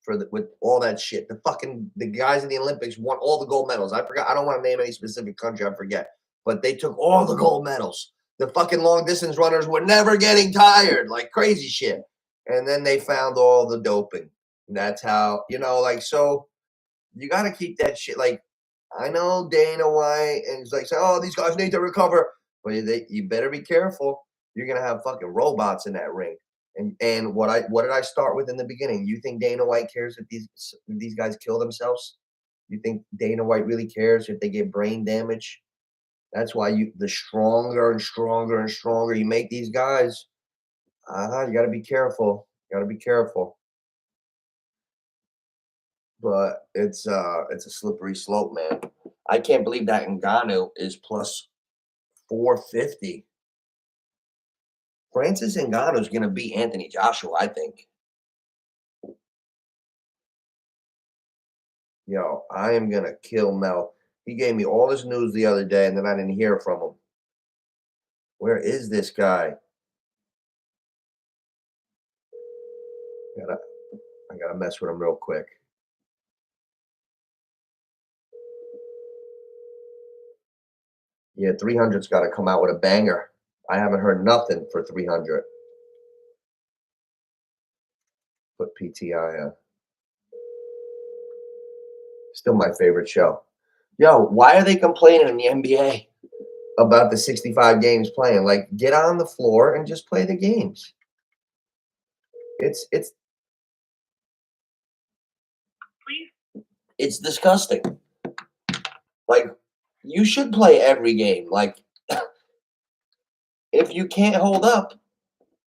with all that shit. The guys in the Olympics won all the gold medals. I forgot. I don't want to name any specific country. I forget. But they took all the gold medals. The fucking long distance runners were never getting tired, like crazy shit. And then they found all the doping. And that's how like so. You got to keep that shit like. I know Dana White and he's like, oh, these guys need to recover, but you better be careful. You're gonna have fucking robots in that ring. And what did I start with in the beginning? You think Dana White cares if these guys kill themselves? You think Dana White really cares if they get brain damage? That's why the stronger and stronger and stronger you make these guys. You got to be careful. You got to be careful. But it's a slippery slope, man. I can't believe that Ngannou is plus 450. Francis Ngannou is going to beat Anthony Joshua, I think. Yo, I am going to kill Mel. He gave me all this news the other day, and then I didn't hear from him. Where is this guy? I gotta mess with him real quick. Yeah, 300's got to come out with a banger. I haven't heard nothing for 300. Put PTI on. Still my favorite show. Yo, why are they complaining in the NBA about the 65 games playing? Like, get on the floor and just play the games. It's disgusting. Like, you should play every game. Like, if you can't hold up,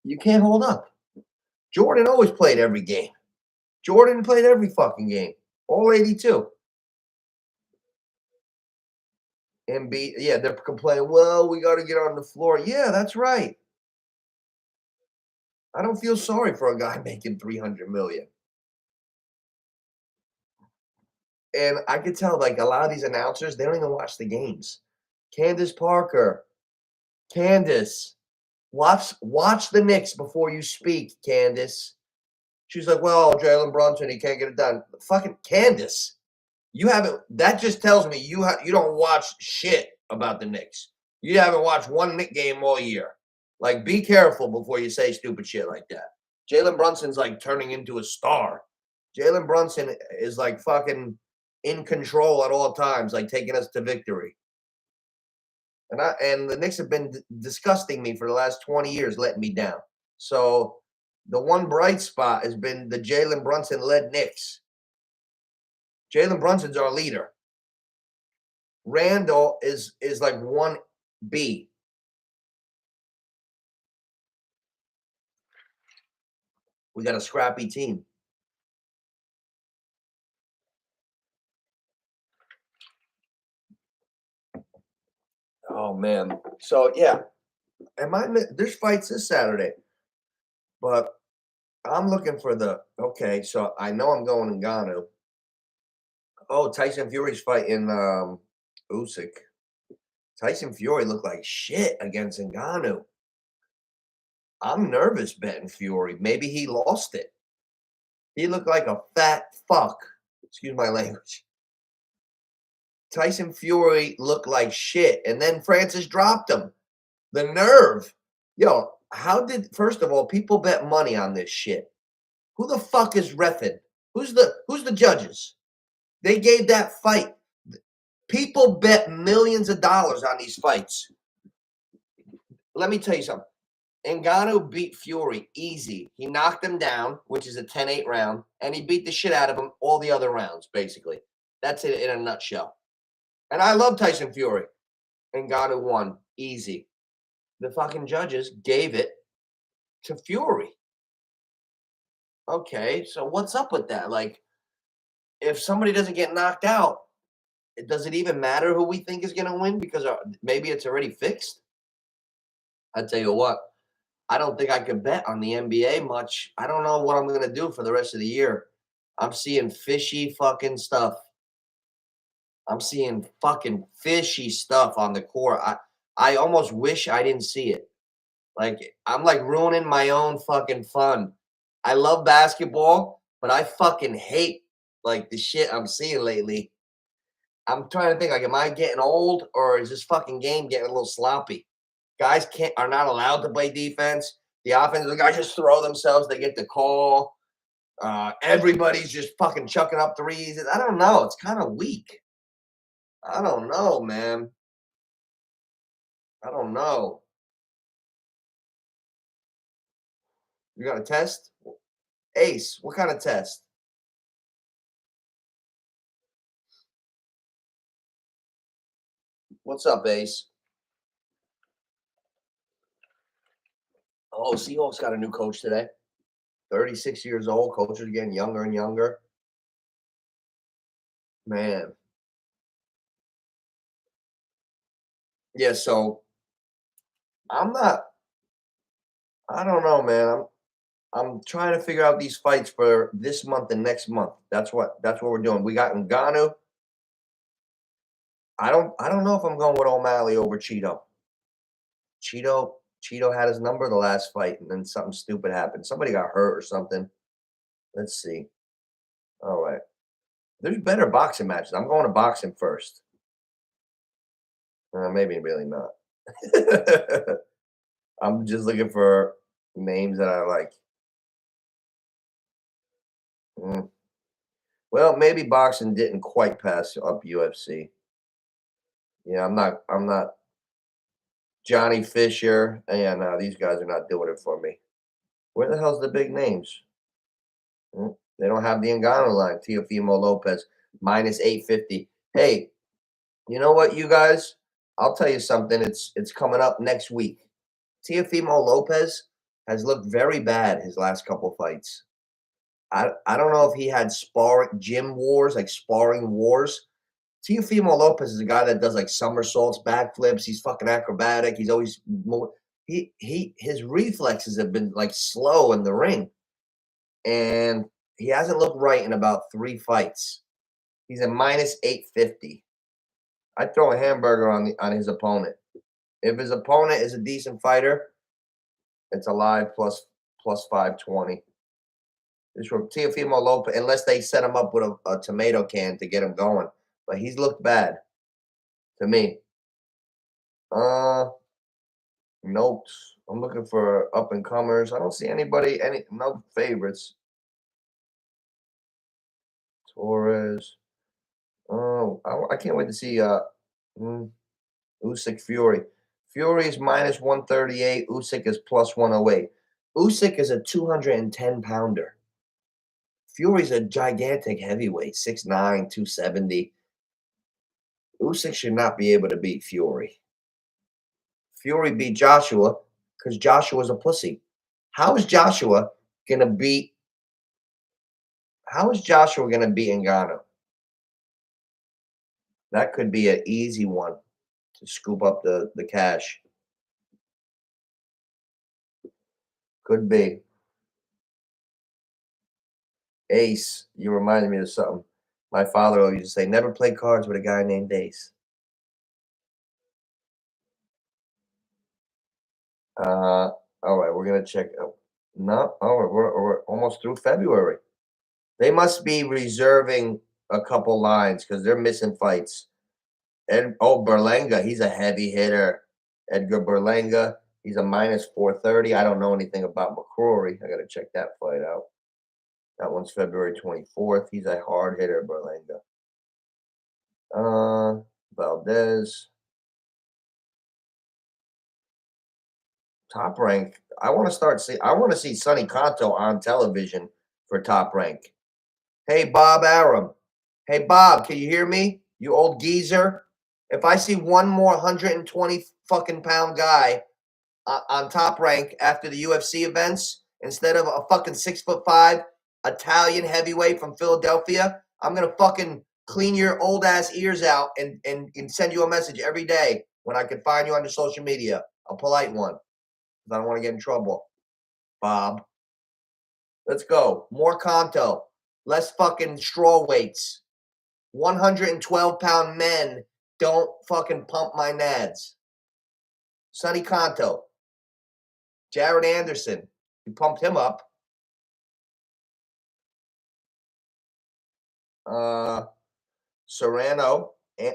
you can't hold up. Jordan always played every game. Jordan played every fucking game. All 82. And yeah, they're complaining, well, we got to get on the floor. Yeah, that's right. I don't feel sorry for a guy making 300 million. And I could tell, like, a lot of these announcers, they don't even watch the games. Candace Parker, Candace, watch the Knicks before you speak, Candace. She's like, well, Jalen Brunson, he can't get it done. Fucking Candace, you haven't. That just tells me you don't watch shit about the Knicks. You haven't watched one Knick game all year. Like, be careful before you say stupid shit like that. Jalen Brunson's like turning into a star. Jalen Brunson is like fucking in control at all times, like taking us to victory. And the Knicks have been disgusting me for the last 20 years, letting me down. So the one bright spot has been the Jalen Brunson led Knicks. Jalen Brunson's our leader. Randall is like 1B. We got a scrappy team. Oh man. So yeah, there's fights this Saturday, but I'm looking for okay, so I know I'm going Ngannou. Oh, Tyson Fury's fighting Usyk. Tyson Fury looked like shit against Ngannou. I'm nervous betting Fury. Maybe he lost it. He looked like a fat fuck. Excuse my language. Tyson Fury looked like shit, and then Francis dropped him. The nerve. Yo, first of all, people bet money on this shit. Who the fuck is reffing? Who's the judges? They gave that fight. People bet millions of dollars on these fights. Let me tell you something. Ngannou beat Fury easy. He knocked him down, which is a 10-8 round, and he beat the shit out of him all the other rounds, basically. That's it in a nutshell. And I love Tyson Fury. Ngannou won easy. The fucking judges gave it to Fury. Okay, so what's up with that? Like, if somebody doesn't get knocked out, does it even matter who we think is going to win? Because maybe it's already fixed. I tell you what, I don't think I could bet on the NBA much. I don't know what I'm going to do for the rest of the year. I'm seeing fishy fucking stuff. I'm seeing fucking fishy stuff on the court. I almost wish I didn't see it. Like, I'm like ruining my own fucking fun. I love basketball, but I fucking hate like the shit I'm seeing lately. I'm trying to think, like, am I getting old or is this fucking game getting a little sloppy? Guys are not allowed to play defense. The offensive guys just throw themselves. They get the call. Everybody's just fucking chucking up threes. I don't know. It's kind of weak. I don't know, man. I don't know. You got a test? Ace, what kind of test? What's up, Ace? Oh, Seahawks got a new coach today. 36 years old. Coaches are getting younger and younger. Man. Yeah, so I'm not I don't know, man. I'm trying to figure out these fights for this month and next month. That's what we're doing. We got Ngannou. I don't know if I'm going with O'Malley over Cheeto. Cheeto had his number the last fight, and then something stupid happened. Somebody got hurt or something. Let's see. All right. There's better boxing matches. I'm going to boxing first. Maybe really not. I'm just looking for names that I like. Mm. Well, maybe boxing didn't quite pass up UFC. Yeah, I'm not Johnny Fisher. And these guys are not doing it for me. Where the hell's the big names? They don't have the Ngannou line. Teofimo Lopez minus 850. Hey, you know what, you guys? I'll tell you something. It's coming up next week. Teofimo Lopez has looked very bad his last couple fights. I don't know if he had sparring gym wars, like sparring wars. Teofimo Lopez is a guy that does like somersaults, backflips. He's fucking acrobatic. He's always his reflexes have been like slow in the ring, and he hasn't looked right in about 3 fights. He's a minus 850. I'd throw a hamburger on his opponent. If his opponent is a decent fighter, it's a live plus 520. This from Teofimo Lopez, unless they set him up with a tomato can to get him going. But he's looked bad to me. Notes. I'm looking for up and comers. I don't see anybody. No favorites. Torres. Oh, I can't wait to see Usyk Fury. Fury is minus 138. Usyk is plus 108. Usyk is a 210 pounder. Fury's a gigantic heavyweight, 6'9", 270. Usyk should not be able to beat Fury. Fury beat Joshua because Joshua's a pussy. How is Joshua gonna beat Ngannou? That could be an easy one to scoop up the cash. Could be. Ace, you reminded me of something. My father used to say, never play cards with a guy named Ace. All right, we're gonna check. No, we're almost through February. They must be reserving a couple lines because they're missing fights. Berlanga, he's a heavy hitter. Edgar Berlanga, he's a minus 430. I don't know anything about McCrory. I got to check that fight out. That one's February 24th. He's a hard hitter, Berlanga. Valdez. Top Rank. I want to see Sonny Conto on television for Top Rank. Hey, Bob Arum. Hey, Bob, can you hear me? You old geezer. If I see one more 120 fucking pound guy on Top Rank after the UFC events, instead of a fucking 6'5" Italian heavyweight from Philadelphia, I'm gonna fucking clean your old ass ears out and send you a message every day when I can find you on your social media. A polite one. Because I don't want to get in trouble. Bob. Let's go. More Conto. Less fucking straw weights. 112-pound men don't fucking pump my nads. Sonny Conto. Jared Anderson. You pumped him up. Serrano.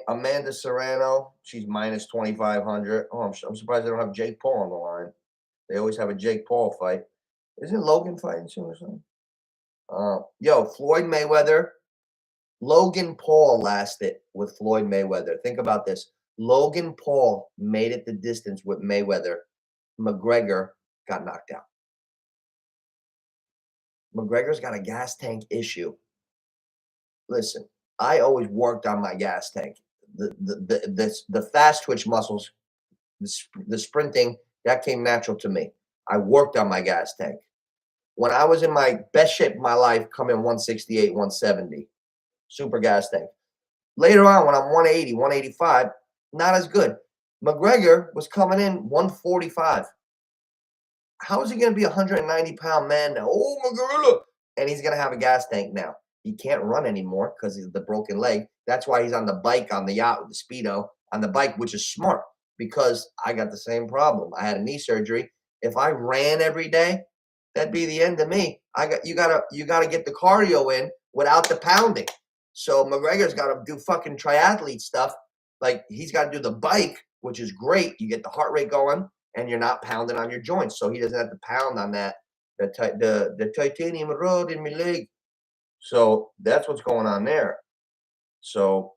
Amanda Serrano. She's minus 2,500. Oh, I'm surprised they don't have Jake Paul on the line. They always have a Jake Paul fight. Isn't Logan fighting soon or something? Floyd Mayweather. Logan Paul lasted with Floyd Mayweather. Think about this. Logan Paul made it the distance with Mayweather. McGregor got knocked out. McGregor's got a gas tank issue. Listen, I always worked on my gas tank. The fast twitch muscles, the sprinting, that came natural to me. I worked on my gas tank. When I was in my best shape of my life, coming 168, 170, super gas tank. Later on, when I'm 180, 185, not as good. McGregor was coming in 145. How is he going to be a 190-pound man now? Oh, McGregor. And he's going to have a gas tank now. He can't run anymore because he's the broken leg. That's why he's on the bike, on the yacht with the Speedo, on the bike, which is smart because I got the same problem. I had a knee surgery. If I ran every day, that'd be the end of me. You gotta get the cardio in without the pounding. So McGregor's got to do fucking triathlete stuff. Like he's got to do the bike, which is great. You get the heart rate going, and you're not pounding on your joints, so he doesn't have to pound on the titanium rod in my leg. So that's what's going on there. So,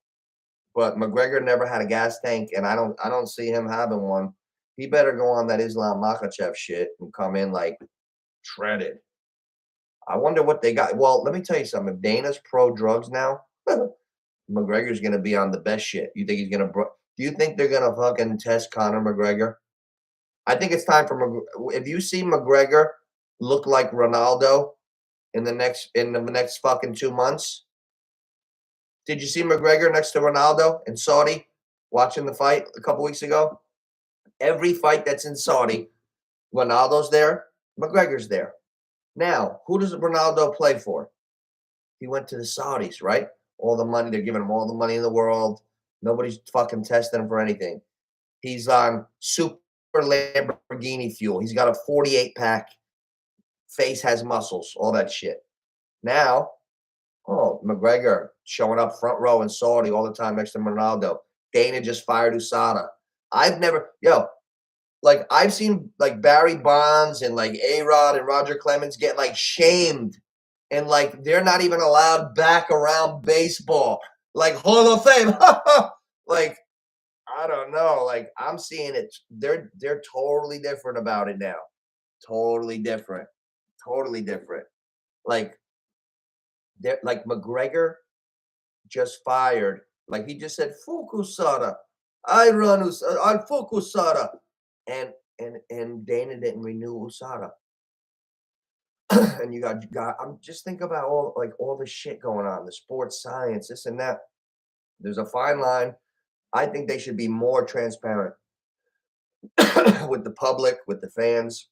but McGregor never had a gas tank, and I don't see him having one. He better go on that Islam Makhachev shit and come in like shredded. I wonder what they got. Well, let me tell you something. If Dana's pro drugs now, McGregor's gonna be on the best shit. You think he's gonna? Do you think they're gonna fucking test Conor McGregor? I think it's time for McGregor. If you see McGregor look like Ronaldo in the next fucking 2 months. Did you see McGregor next to Ronaldo in Saudi watching the fight a couple weeks ago? Every fight that's in Saudi, Ronaldo's there, McGregor's there. Now, who does Ronaldo play for? He went to the Saudis, right? All the money, they're giving him all the money in the world. Nobody's fucking testing him for anything. He's on super Lamborghini fuel. He's got a 48 pack, face has muscles, all that shit. Now, oh, McGregor showing up front row in Saudi all the time next to Ronaldo. Dana just fired USADA. I've seen like Barry Bonds and like A-Rod and Roger Clemens get like shamed and like they're not even allowed back around baseball. Like Hall of Fame. Like, I don't know. Like I'm seeing it. They're totally different about it now. Totally different. Totally different. Like they're like McGregor just fired. Like he just said, Fukusada. I Fukusada. And Dana didn't renew USADA. And you got I'm just think about all the shit going on, the sports science, this and that. There's a fine line. I think they should be more transparent with the public, with the fans.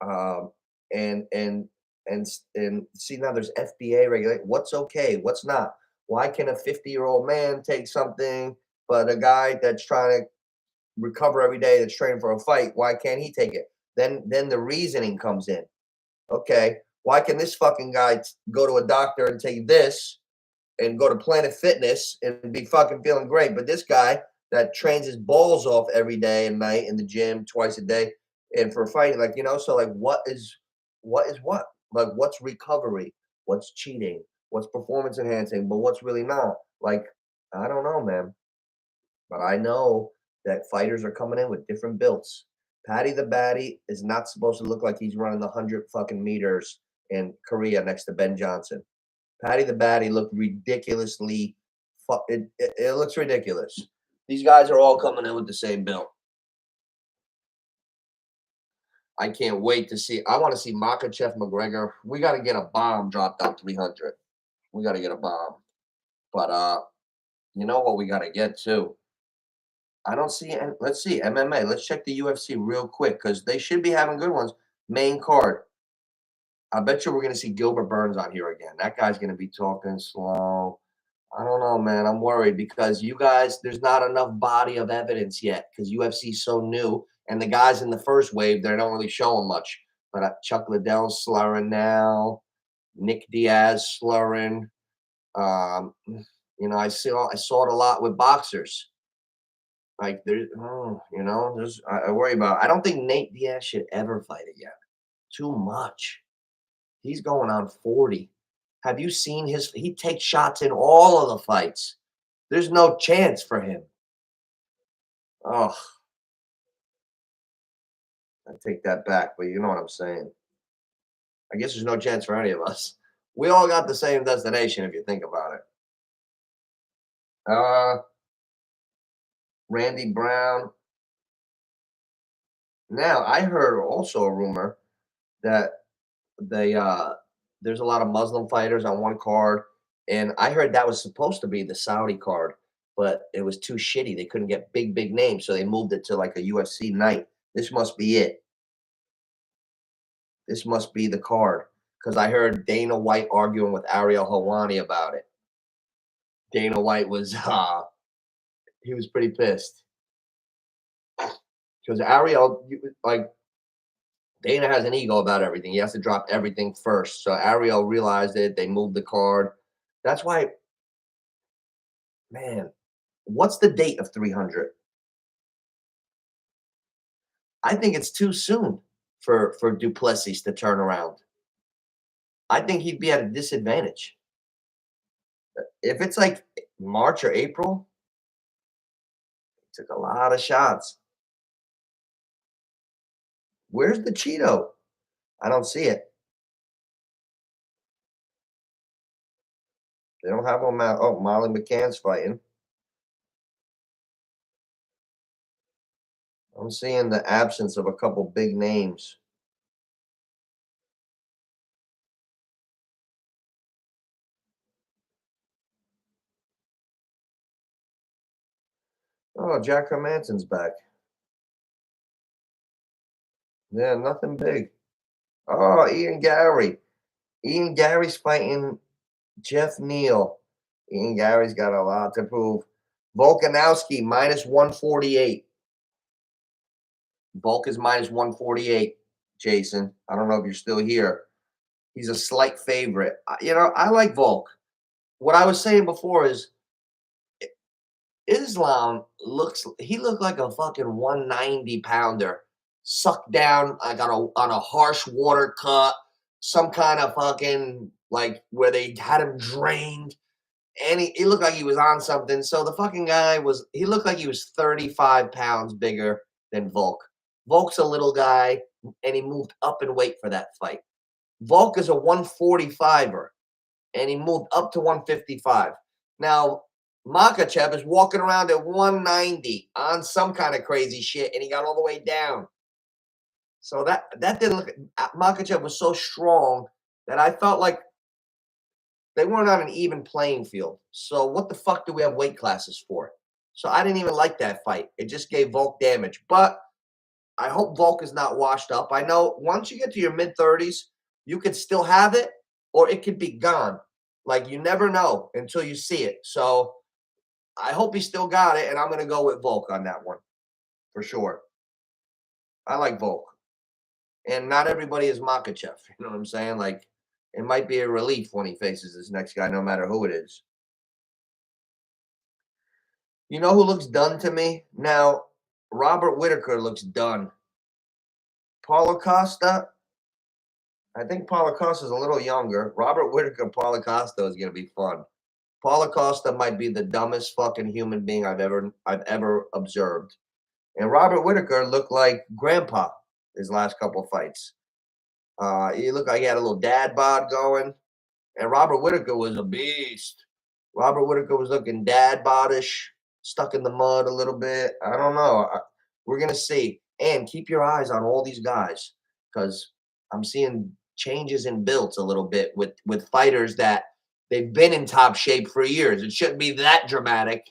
Um, and and and see now there's FBA regulate what's okay, what's not. Why can a 50-year-old man take something, but a guy that's trying to recover every day that's training for a fight, why can't he take it? Then the reasoning comes in. Okay, why can this fucking guy go to a doctor and take this and go to Planet Fitness and be fucking feeling great, but this guy that trains his balls off every day and night in the gym twice a day and for fighting, like so like what? Like what's recovery? What's cheating? What's performance enhancing? But what's really not? Like I don't know, man. But I know that fighters are coming in with different builds. Patty the Batty is not supposed to look like he's running the 100 fucking meters in Korea next to Ben Johnson. Patty the Batty looked ridiculously. It looks ridiculous. These guys are all coming in with the same build. I can't wait to see. I want to see Makachev McGregor. We got to get a bomb dropped on 300. We got to get a bomb. But you know what we got to get too? I don't see. Let's see MMA. Let's check the UFC real quick because they should be having good ones. Main card. I bet you we're gonna see Gilbert Burns on here again. That guy's gonna be talking slow. I don't know, man. I'm worried because you guys, there's not enough body of evidence yet because UFC's so new, and the guys in the first wave, they don't really showing much. But Chuck Liddell's slurring now. Nick Diaz slurring. I saw it a lot with boxers. Like I worry about. I don't think Nate Diaz should ever fight again. Too much. He's going on 40. Have you seen he takes shots in all of the fights. There's no chance for him. Oh, I take that back, but you know what I'm saying. I guess there's no chance for any of us. We all got the same destination if you think about it. Randy Brown. Now, I heard also a rumor that they there's a lot of Muslim fighters on one card, and I heard that was supposed to be the Saudi card, but it was too shitty. They couldn't get big names, so they moved it to like a UFC night. This must be it. This must be the card because I heard Dana White arguing with Ariel Helwani about it. Dana White was he was pretty pissed because Ariel like Dana has an ego about everything. He has to drop everything first. So Ariel realized it. They moved the card. That's why, man, what's the date of 300? I think it's too soon for Duplessis to turn around. I think he'd be at a disadvantage. If it's like March or April, he took a lot of shots. Where's the Cheeto? I don't see it. They don't have one. Oh, Molly McCann's fighting. I'm seeing the absence of a couple big names. Oh, Jack Hermansson's back. Yeah, nothing big. Oh, Ian Gary. Ian Gary's fighting Jeff Neal. Ian Gary's got a lot to prove. Volkanowski minus 148. Volk is minus 148. Jason, I don't know if you're still here. He's a slight favorite. I like Volk. What I was saying before is Islam he looked like a fucking 190 pounder, sucked down like on a harsh water cut, some kind of fucking like where they had him drained, and he looked like he was on something. So the fucking guy he looked like he was 35 pounds bigger than Volk. Volk's a little guy, and he moved up in weight for that fight. Volk is a 145er, and he moved up to 155. Now, Makhachev is walking around at 190 on some kind of crazy shit, and he got all the way down. So that didn't look. Makhachev was so strong that I felt like they weren't on an even playing field. So what the fuck do we have weight classes for? So I didn't even like that fight. It just gave Volk damage. But I hope Volk is not washed up. I know once you get to your mid-30s, you could still have it, or it could be gone. Like, you never know until you see it. So I hope he still got it, and I'm going to go with Volk on that one for sure. I like Volk. And not everybody is Makhachev. You know what I'm saying? Like, it might be a relief when he faces this next guy, no matter who it is. You know who looks done to me? Now, Robert Whittaker looks done. Paulo Costa, I think Paulo Costa is a little younger. Robert Whittaker, Paulo Costa is going to be fun. Paulo Costa might be the dumbest fucking human being I've ever observed. And Robert Whittaker looked like grandpa his last couple fights. He looked like he had a little dad bod going. And Robert Whittaker was a beast. Robert Whittaker was looking dad bodish, stuck in the mud a little bit. I don't know. We're going to see. And keep your eyes on all these guys, because I'm seeing changes in builds a little bit with fighters that they've been in top shape for years. It shouldn't be that dramatic.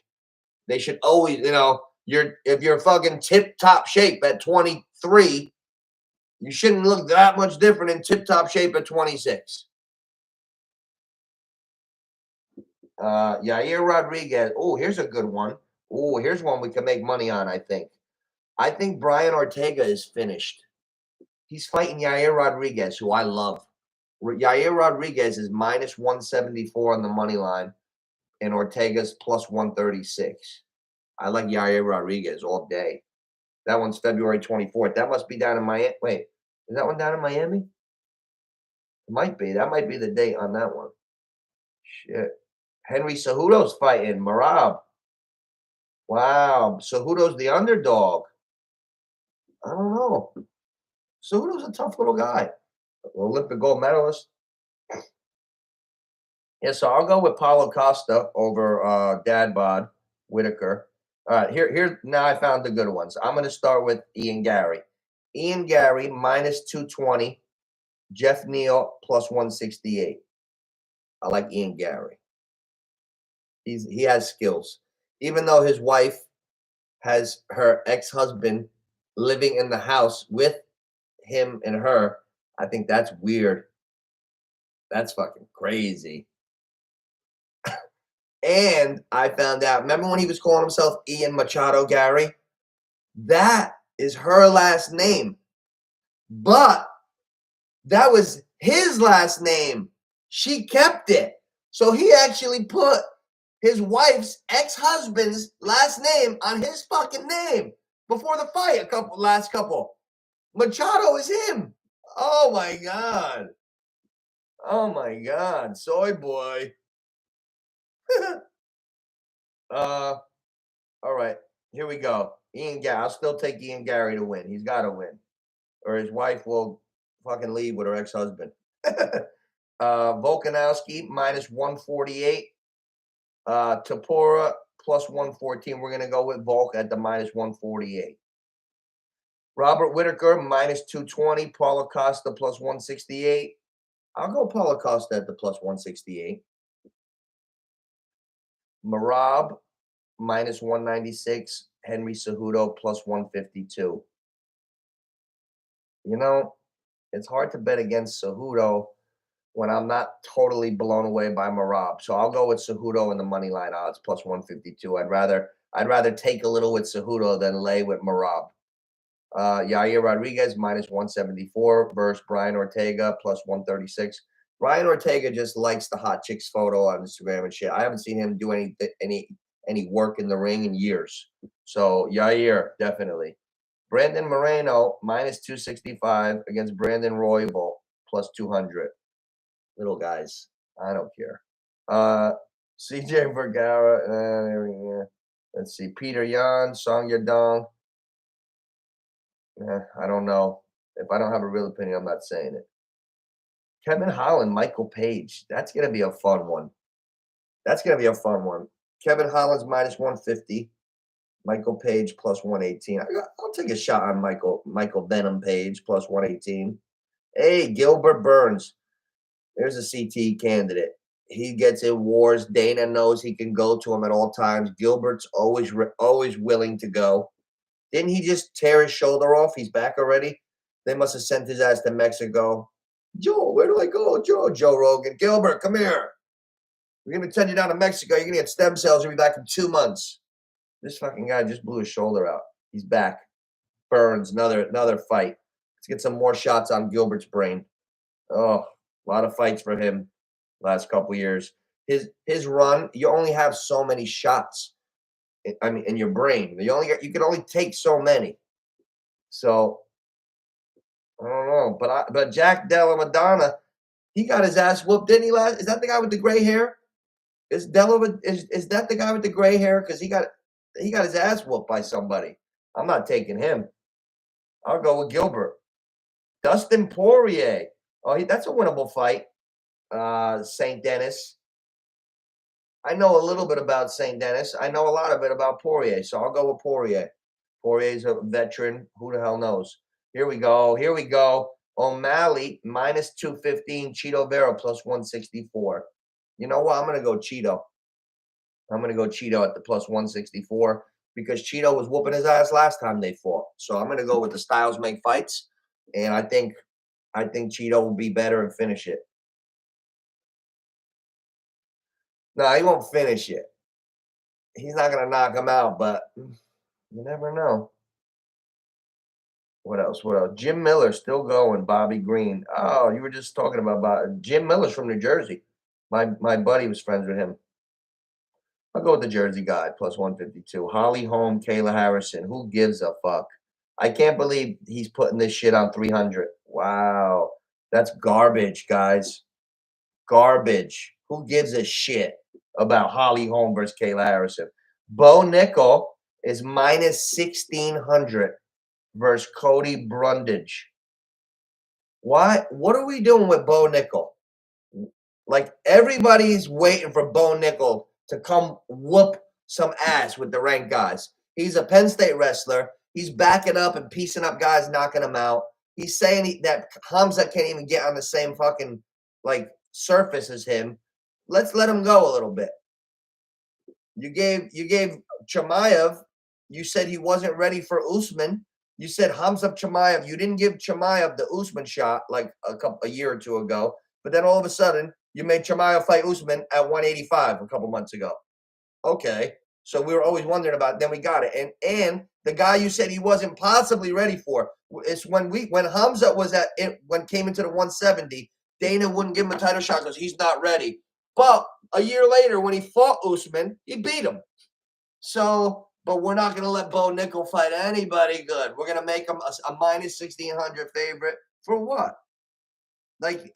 They should always, if you're fucking tip top shape at 23, you shouldn't look that much different in tip top shape at 26. Yair Rodriguez. Oh, here's a good one. Oh, here's one we can make money on, I think. I think Brian Ortega is finished. He's fighting Yair Rodriguez, who I love. Yair Rodriguez is minus 174 on the money line, and Ortega's plus 136. I like Yair Rodriguez all day. That one's February 24th. That must be down in Miami. Wait, is that one down in Miami? It might be. That might be the date on that one. Shit. Henry Cejudo's fighting Marab. Wow. Cejudo's the underdog. I don't know. Cejudo's a tough little guy. Olympic gold medalist. Yeah, so I'll go with Paulo Costa over Dad Bod Whittaker. All right, here now I found the good ones. I'm going to start with Ian Gary. Ian Gary minus 220. Jeff Neal plus 168. I like Ian Gary. He has skills. Even though his wife has her ex-husband living in the house with him and her, I think that's weird. That's fucking crazy. And I found out, remember when he was calling himself Ian Machado Gary? That is her last name. But that was his last name. She kept it. So he actually put his wife's ex-husband's last name on his fucking name before the fight, last couple. Machado is him. Oh my God. Oh my God. Soy boy. All right. Here we go. Ian Gary. I'll still take Ian Gary to win. He's got to win, or his wife will fucking leave with her ex-husband. Volkanowski minus 148. Tapora plus 114. We're going to go with Volk at the minus 148. Robert Whittaker minus 220. Paulo Costa plus 168. I'll go Paulo Costa at the plus 168. Marab minus 196. Henry Cejudo plus 152. You know, it's hard to bet against Cejudo when I'm not totally blown away by Marab. So I'll go with Cejudo in the money line odds plus 152. I'd rather take a little with Cejudo than lay with Marab. Yair Rodriguez minus 174 versus Brian Ortega plus 136. Brian Ortega just likes the hot chicks photo on Instagram and shit. I haven't seen him do any work in the ring in years. So Yair, definitely. Brandon Moreno minus 265 against Brandon Royval plus 200. Little guys, I don't care. CJ Vergara, there we go. Let's see, Peter Yan, Song Yadong. I don't know. If I don't have a real opinion, I'm not saying it. Kevin Holland, Michael Page. That's gonna be a fun one. Kevin Holland's minus 150. Michael Page plus 118. I'll take a shot on Michael Venom Page plus 118. Hey, Gilbert Burns. There's a CT candidate. He gets in wars. Dana knows he can go to him at all times. Gilbert's always willing to go. Didn't he just tear his shoulder off? He's back already. They must have sent his ass to Mexico. Joe, where do I go? Joe Rogan. Gilbert, come here. We're going to send you down to Mexico. You're going to get stem cells. You'll be back in 2 months. This fucking guy just blew his shoulder out. He's back. Burns, another fight. Let's get some more shots on Gilbert's brain. Oh, a lot of fights for him last couple years. His run, you only have so many shots. In your brain. You can only take so many. So I don't know. But Jack Della Madonna, he got his ass whooped, didn't he? Is that the guy with the gray hair? Is that the guy with the gray hair? Because he got his ass whooped by somebody. I'm not taking him. I'll go with Gilbert. Dustin Poirier. Oh, that's a winnable fight. St. Dennis. I know a little bit about St. Dennis. I know a lot of it about Poirier, so I'll go with Poirier. Poirier's a veteran. Who the hell knows? Here we go. O'Malley minus 215. Cheeto Vera plus 164. You know what? I'm going to go Cheeto. At the plus 164 because Cheeto was whooping his ass last time they fought. So I'm going to go with the styles make fights, and I think Cheeto will be better and finish it. No, he won't finish it. He's not going to knock him out, but you never know. What else? Jim Miller still going. Bobby Green. Oh, you were just talking about Jim Miller's from New Jersey. My buddy was friends with him. I'll go with the Jersey guy, plus 152. Holly Holm, Kayla Harrison. Who gives a fuck? I can't believe he's putting this shit on 300. Wow. That's garbage, guys. Garbage. Who gives a shit about Holly Holm versus Kayla Harrison? Bo Nickel is minus 1,600 versus Cody Brundage. What are we doing with Bo Nickel? Like, everybody's waiting for Bo Nickel to come whoop some ass with the ranked guys. He's a Penn State wrestler. He's backing up and piecing up guys, knocking them out. He's saying that Hamza can't even get on the same fucking, surface as him. Let's let him go a little bit. You gave Chimaev, you said he wasn't ready for Usman. You said Hamza Chimaev. You didn't give Chimaev the Usman shot like a year or two ago. But then all of a sudden, you made Chimaev fight Usman at 185 a couple months ago. Okay. So we were always wondering about it. Then we got it. And the guy you said he wasn't possibly ready for is when Hamza was came into the 170, Dana wouldn't give him a title shot because he's not ready. But a year later, when he fought Usman, he beat him. So, but we're not going to let Bo Nickel fight anybody good. We're going to make him a minus 1,600 favorite for what? Like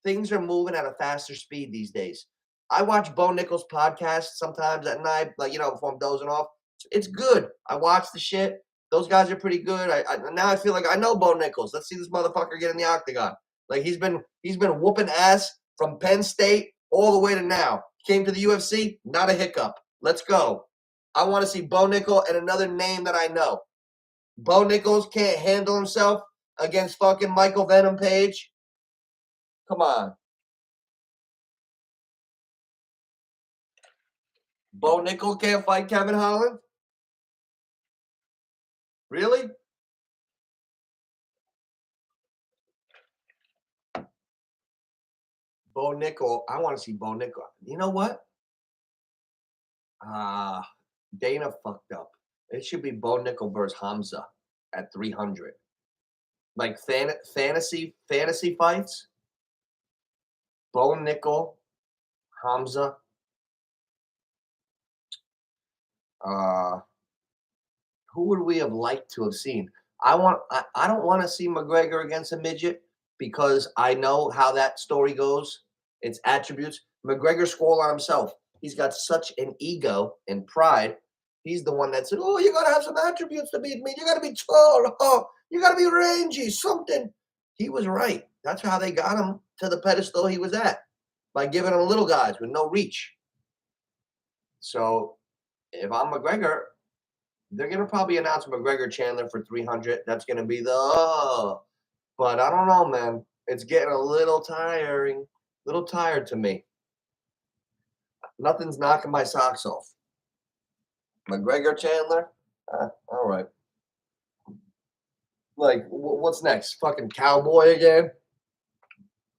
things are moving at a faster speed these days. I watch Bo Nickel's podcast sometimes at night, before I'm dozing off. It's good. I watch the shit. Those guys are pretty good. Now I feel like I know Bo Nichols. Let's see this motherfucker get in the octagon. Like he's been whooping ass from Penn State all the way to now. Came to the UFC, not a hiccup. Let's go. I want to see Bo Nickel and another name that I know. Bo Nichols can't handle himself against fucking Michael Venom Page. Come on. Bo Nickel can't fight Kevin Holland? Really? Bo Nickel. I want to see Bo Nickel. You know what? Uh Dana fucked up. It should be Bo Nickel versus Hamza at 300. Like fantasy fights. Bo Nickel, Hamza. Uh, who would we have liked to have seen? I don't want to see McGregor against a midget because I know how that story goes. It's attributes. McGregor scored on himself. He's got such an ego and pride. He's the one that said, "Oh, you gotta have some attributes to beat me. You gotta be tall. Oh, you gotta be rangy. Something." He was right. That's how they got him to the pedestal he was at by giving him little guys with no reach. So if I'm McGregor, they're gonna probably announce McGregor Chandler for 300. That's gonna be but I don't know, man. It's getting a little tiring, little tired to me. Nothing's knocking my socks off. McGregor Chandler, all right. Like, what's next? Fucking Cowboy again?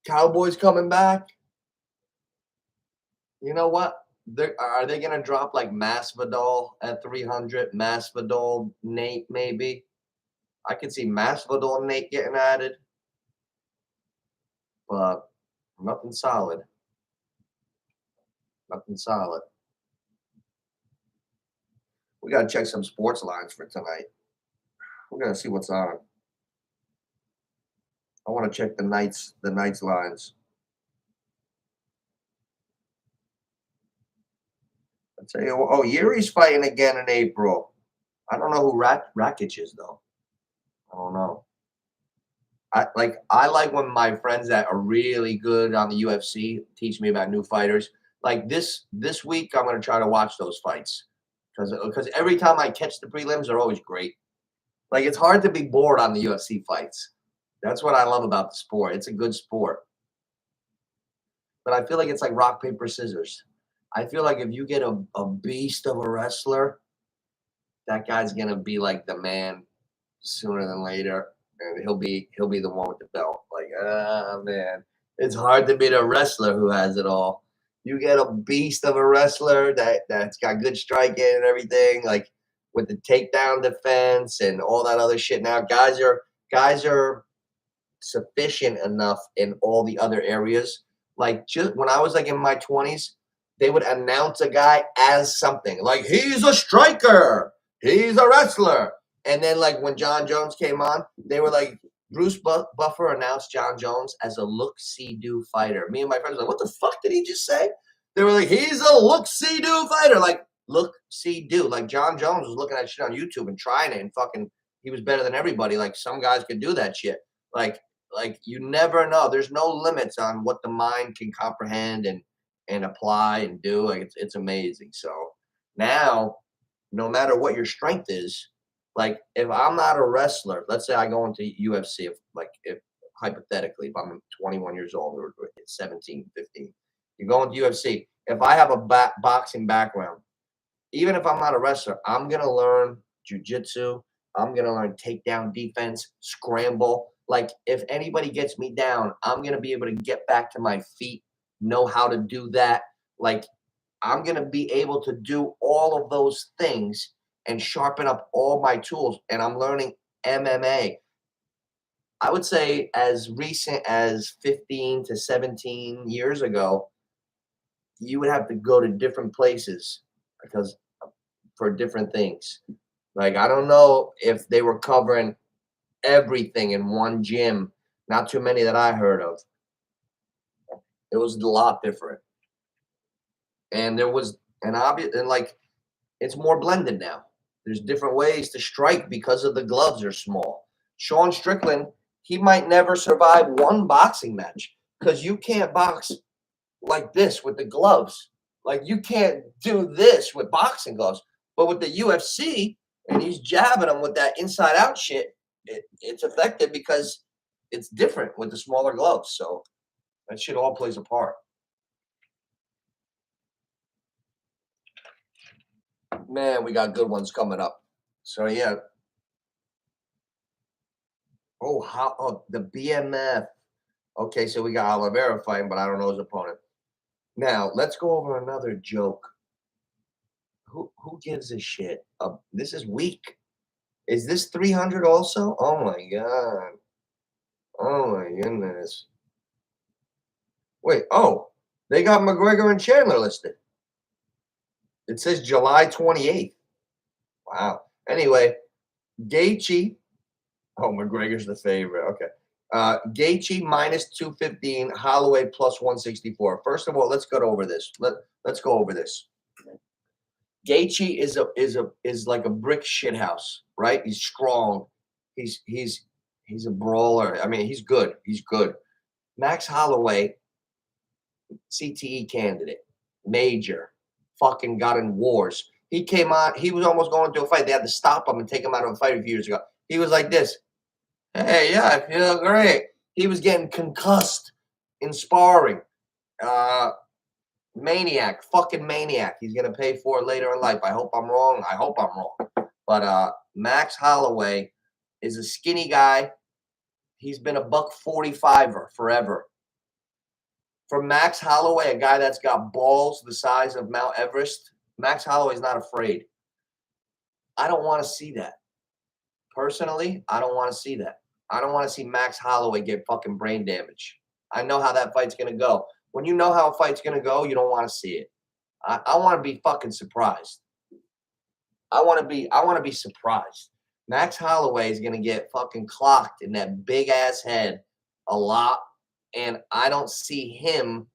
Cowboys coming back? You know what? Are they gonna drop like Masvidal at 300? Masvidal, Nate, maybe. I could see Masvidal and Nate getting added, but nothing solid. Nothing solid. We gotta check some sports lines for tonight. We're gonna see what's on. I want to check the Knights lines. I tell you, oh, Yuri's fighting again in April. I don't know who Rakic is though. I don't know. I like when my friends that are really good on the UFC teach me about new fighters. Like this week, I'm gonna try to watch those fights because every time I catch the prelims, they're always great. Like it's hard to be bored on the UFC fights. That's what I love about the sport. It's a good sport, but I feel like it's like rock paper scissors. I feel like if you get a beast of a wrestler, that guy's gonna be like the man sooner than later, and he'll be the one with the belt. Like, ah man, it's hard to beat a wrestler who has it all. You get a beast of a wrestler that's got good striking and everything, like with the takedown defense and all that other shit. Now guys are sufficient enough in all the other areas. Like just when I was like in my 20s, they would announce a guy as something like he's a striker, he's a wrestler. And then like when John Jones came on, they were like Bruce Buffer announced John Jones as a look-see-do fighter. Me and my friends were like, what the fuck did he just say? They were like, he's a look-see-do fighter. Like look-see-do. Like John Jones was looking at shit on YouTube and trying it and fucking he was better than everybody. Like some guys could do that shit. Like you never know. There's no limits on what the mind can comprehend and apply and do. Like it's amazing. So now, no matter what your strength is, like if I'm not a wrestler, let's say I go into UFC, if hypothetically, if I'm 21 years old or 17, 15, you go into UFC. If I have a boxing background, even if I'm not a wrestler, I'm gonna learn jujitsu. I'm gonna learn takedown defense, scramble. Like if anybody gets me down, I'm gonna be able to get back to my feet, know how to do that. Like I'm gonna be able to do all of those things and sharpen up all my tools. And I'm learning MMA. I would say as recent as 15 to 17 years ago, you would have to go to different places because for different things. Like I don't know if they were covering everything in one gym. Not too many that I heard of. It was a lot different, and there was an obvious and like it's more blended now. There's different ways to strike because of the gloves are small. Sean Strickland, he might never survive one boxing match because you can't box like this with the gloves. Like you can't do this with boxing gloves. But with the UFC, and he's jabbing them with that inside out shit, it's effective because it's different with the smaller gloves. So that shit all plays a part. Man, we got good ones coming up. So yeah, Oh, how? Oh, the BMF. Okay, so we got Oliveira fighting, but I don't know his opponent. Now let's go over another joke. Who gives a shit? This is weak. Is this 300 also? Oh my god. Oh my goodness. Wait. Oh, they got McGregor and Chandler listed. It says July 28th. Wow. Anyway, Gaethje. Oh, McGregor's the favorite. Okay. Gaethje minus 215, Holloway plus 164. First of all, let's go over this. Let's go over this. Gaethje is like a brick shithouse, right? He's strong. He's a brawler. I mean, he's good. He's good. Max Holloway, CTE candidate, major, fucking got in wars. He came on. He was almost going to a fight. They had to stop him and take him out of a fight a few years ago. He was like this. Hey, yeah, I feel great. He was getting concussed in sparring. Maniac, fucking maniac. He's gonna pay for it later in life. I hope I'm wrong. I hope I'm wrong. But Max Holloway is a skinny guy. He's been a buck 45er forever. For Max Holloway, a guy that's got balls the size of Mount Everest, Max Holloway's not afraid. I don't want to see that. Personally, I don't want to see that. I don't want to see Max Holloway get fucking brain damage. I know how that fight's gonna go. When you know how a fight's gonna go, you don't want to see it. I want to be fucking surprised. I want to be surprised. Max Holloway is gonna get fucking clocked in that big ass head a lot, and I don't see him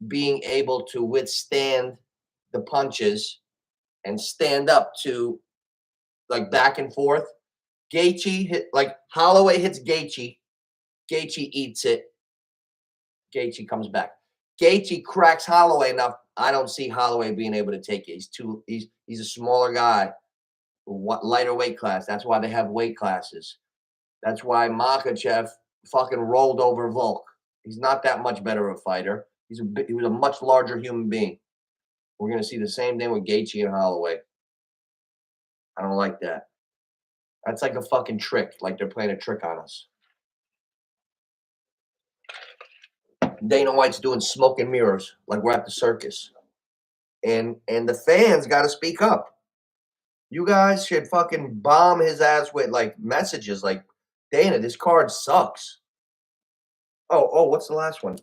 being able to withstand the punches and stand up to like back and forth. Gaethje hit like Holloway hits Gaethje. Gaethje eats it. Gaethje comes back. Gaethje cracks Holloway enough. I don't see Holloway being able to take it. He's a smaller guy, lighter weight class. That's why they have weight classes. That's why Makhachev fucking rolled over Volk. He's not that much better of a fighter. He was a much larger human being. We're gonna see the same thing with Gaethje and Holloway. I don't like that. That's like a fucking trick. Like they're playing a trick on us. Dana White's doing smoke and mirrors, like we're at the circus. And the fans got to speak up. You guys should fucking bomb his ass with like messages like, Dana, this card sucks. Oh, what's the last one?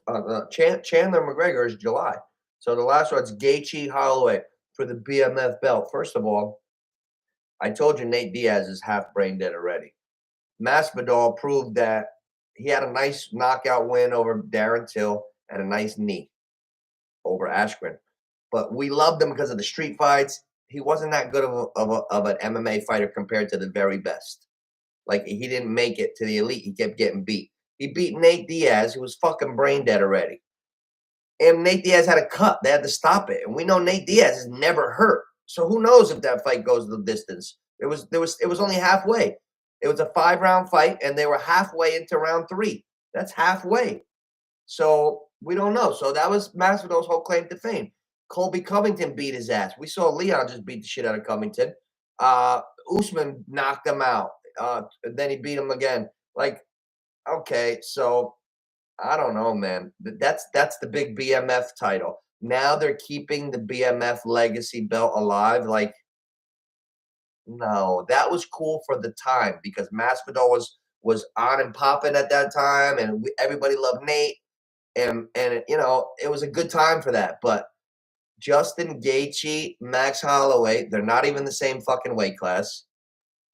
Chandler McGregor is July. So the last one's Gaethje Holloway for the BMF belt. First of all, I told you Nate Diaz is half brain dead already. Masvidal proved that he had a nice knockout win over Darren Till and a nice knee over Askren. But we loved him because of the street fights. He wasn't that good of an MMA fighter compared to the very best. Like, he didn't make it to the elite. He kept getting beat. He beat Nate Diaz, who was fucking brain dead already. And Nate Diaz had a cut. They had to stop it. And we know Nate Diaz is never hurt. So who knows if that fight goes the distance? It was only halfway. It was a 5-round fight, and they were halfway into round 3. That's halfway. So we don't know. So that was Masvidal's whole claim to fame. Colby Covington beat his ass. We saw Leon just beat the shit out of Covington. Usman knocked him out. Then he beat him again. Like, okay, so I don't know, man. That's the big BMF title. Now they're keeping the BMF legacy belt alive. Like, no, that was cool for the time because Masvidal was on and popping at that time, and everybody loved Nate, and you know it was a good time for that. But Justin Gaethje, Max Holloway, they're not even the same fucking weight class.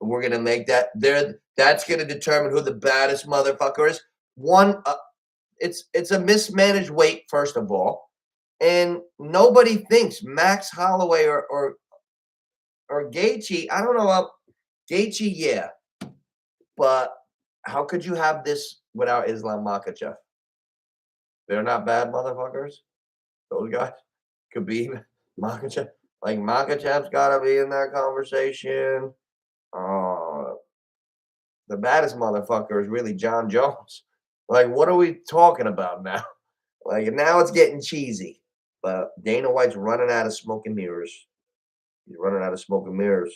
We're gonna make that that's gonna determine who the baddest motherfucker is. One, it's a mismanaged weight first of all, and nobody thinks Max Holloway or Gaethje. I don't know about Gaethje, yeah, but how could you have this without Islam Makhachev? They're not bad motherfuckers. Those guys could be Makhachev. Like Makhachev's got to be in that conversation. The baddest motherfucker is really John Jones. Like, what are we talking about now? Like, now it's getting cheesy. But Dana White's running out of smoke and mirrors. He's running out of smoke and mirrors.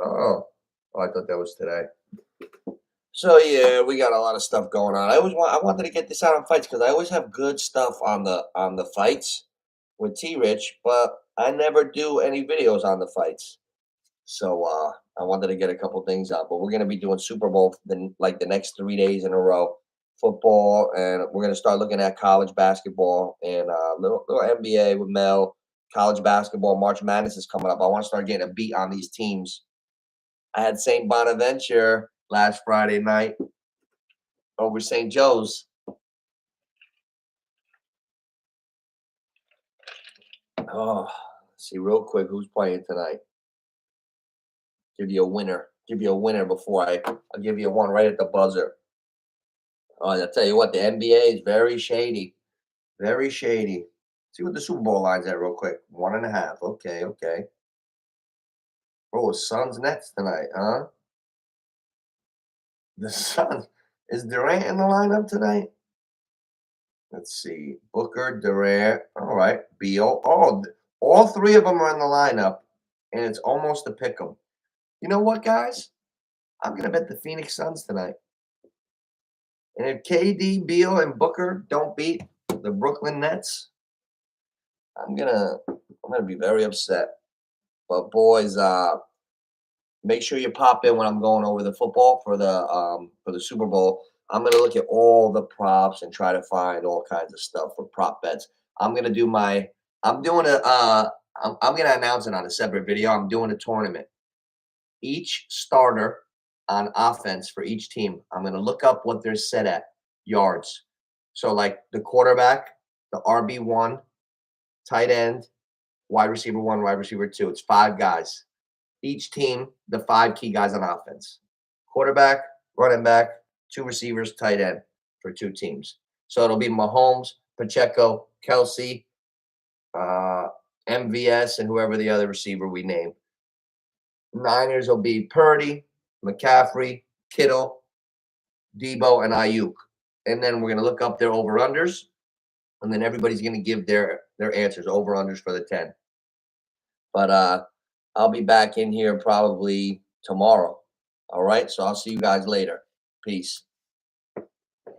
Oh, I thought that was today. So yeah, we got a lot of stuff going on. I wanted to get this out on fights because I always have good stuff on the fights with T Rich, but I never do any videos on the fights. So I wanted to get a couple things out, but we're gonna be doing Super Bowl like the next 3 days in a row, football, and we're gonna start looking at college basketball and little NBA with Mel. College basketball, March Madness is coming up. I want to start getting a beat on these teams. I had St. Bonaventure last Friday night over St. Joe's. Oh, let's see real quick who's playing tonight. Give you a winner. Give you a winner before I'll give you one right at the buzzer. Oh, I'll tell you what, the NBA is very shady. Very shady. See what the Super Bowl line's at real quick. 1.5. Okay, okay. Oh, Suns Nets tonight, huh? The Suns. Is Durant in the lineup tonight? Let's see. Booker, Durant. All right. Beal. Oh, all three of them are in the lineup, and it's almost a pick 'em. You know what, guys? I'm gonna bet the Phoenix Suns tonight. And if KD, Beal, and Booker don't beat the Brooklyn Nets, I'm gonna be very upset. But boys, make sure you pop in when I'm going over the football for the Super Bowl. I'm gonna look at all the props and try to find all kinds of stuff for prop bets. I'm gonna do my I'm doing a I'm gonna announce it on a separate video. I'm doing a tournament. Each starter on offense for each team, I'm gonna look up what they're set at yards. So like the quarterback, the RB1, tight end, wide receiver one, wide receiver two. It's five guys. Each team, the five key guys on offense: quarterback, running back, two receivers, tight end for two teams. So it'll be Mahomes, Pacheco, Kelsey, uh, MVS, and whoever the other receiver we name. Niners will be Purdy, McCaffrey, Kittle, Debo, and Ayuk. And then we're going to look up their over unders, and then everybody's going to give their answers over unders for the 10. But I'll be back in here probably tomorrow. All right. So I'll see you guys later. Peace.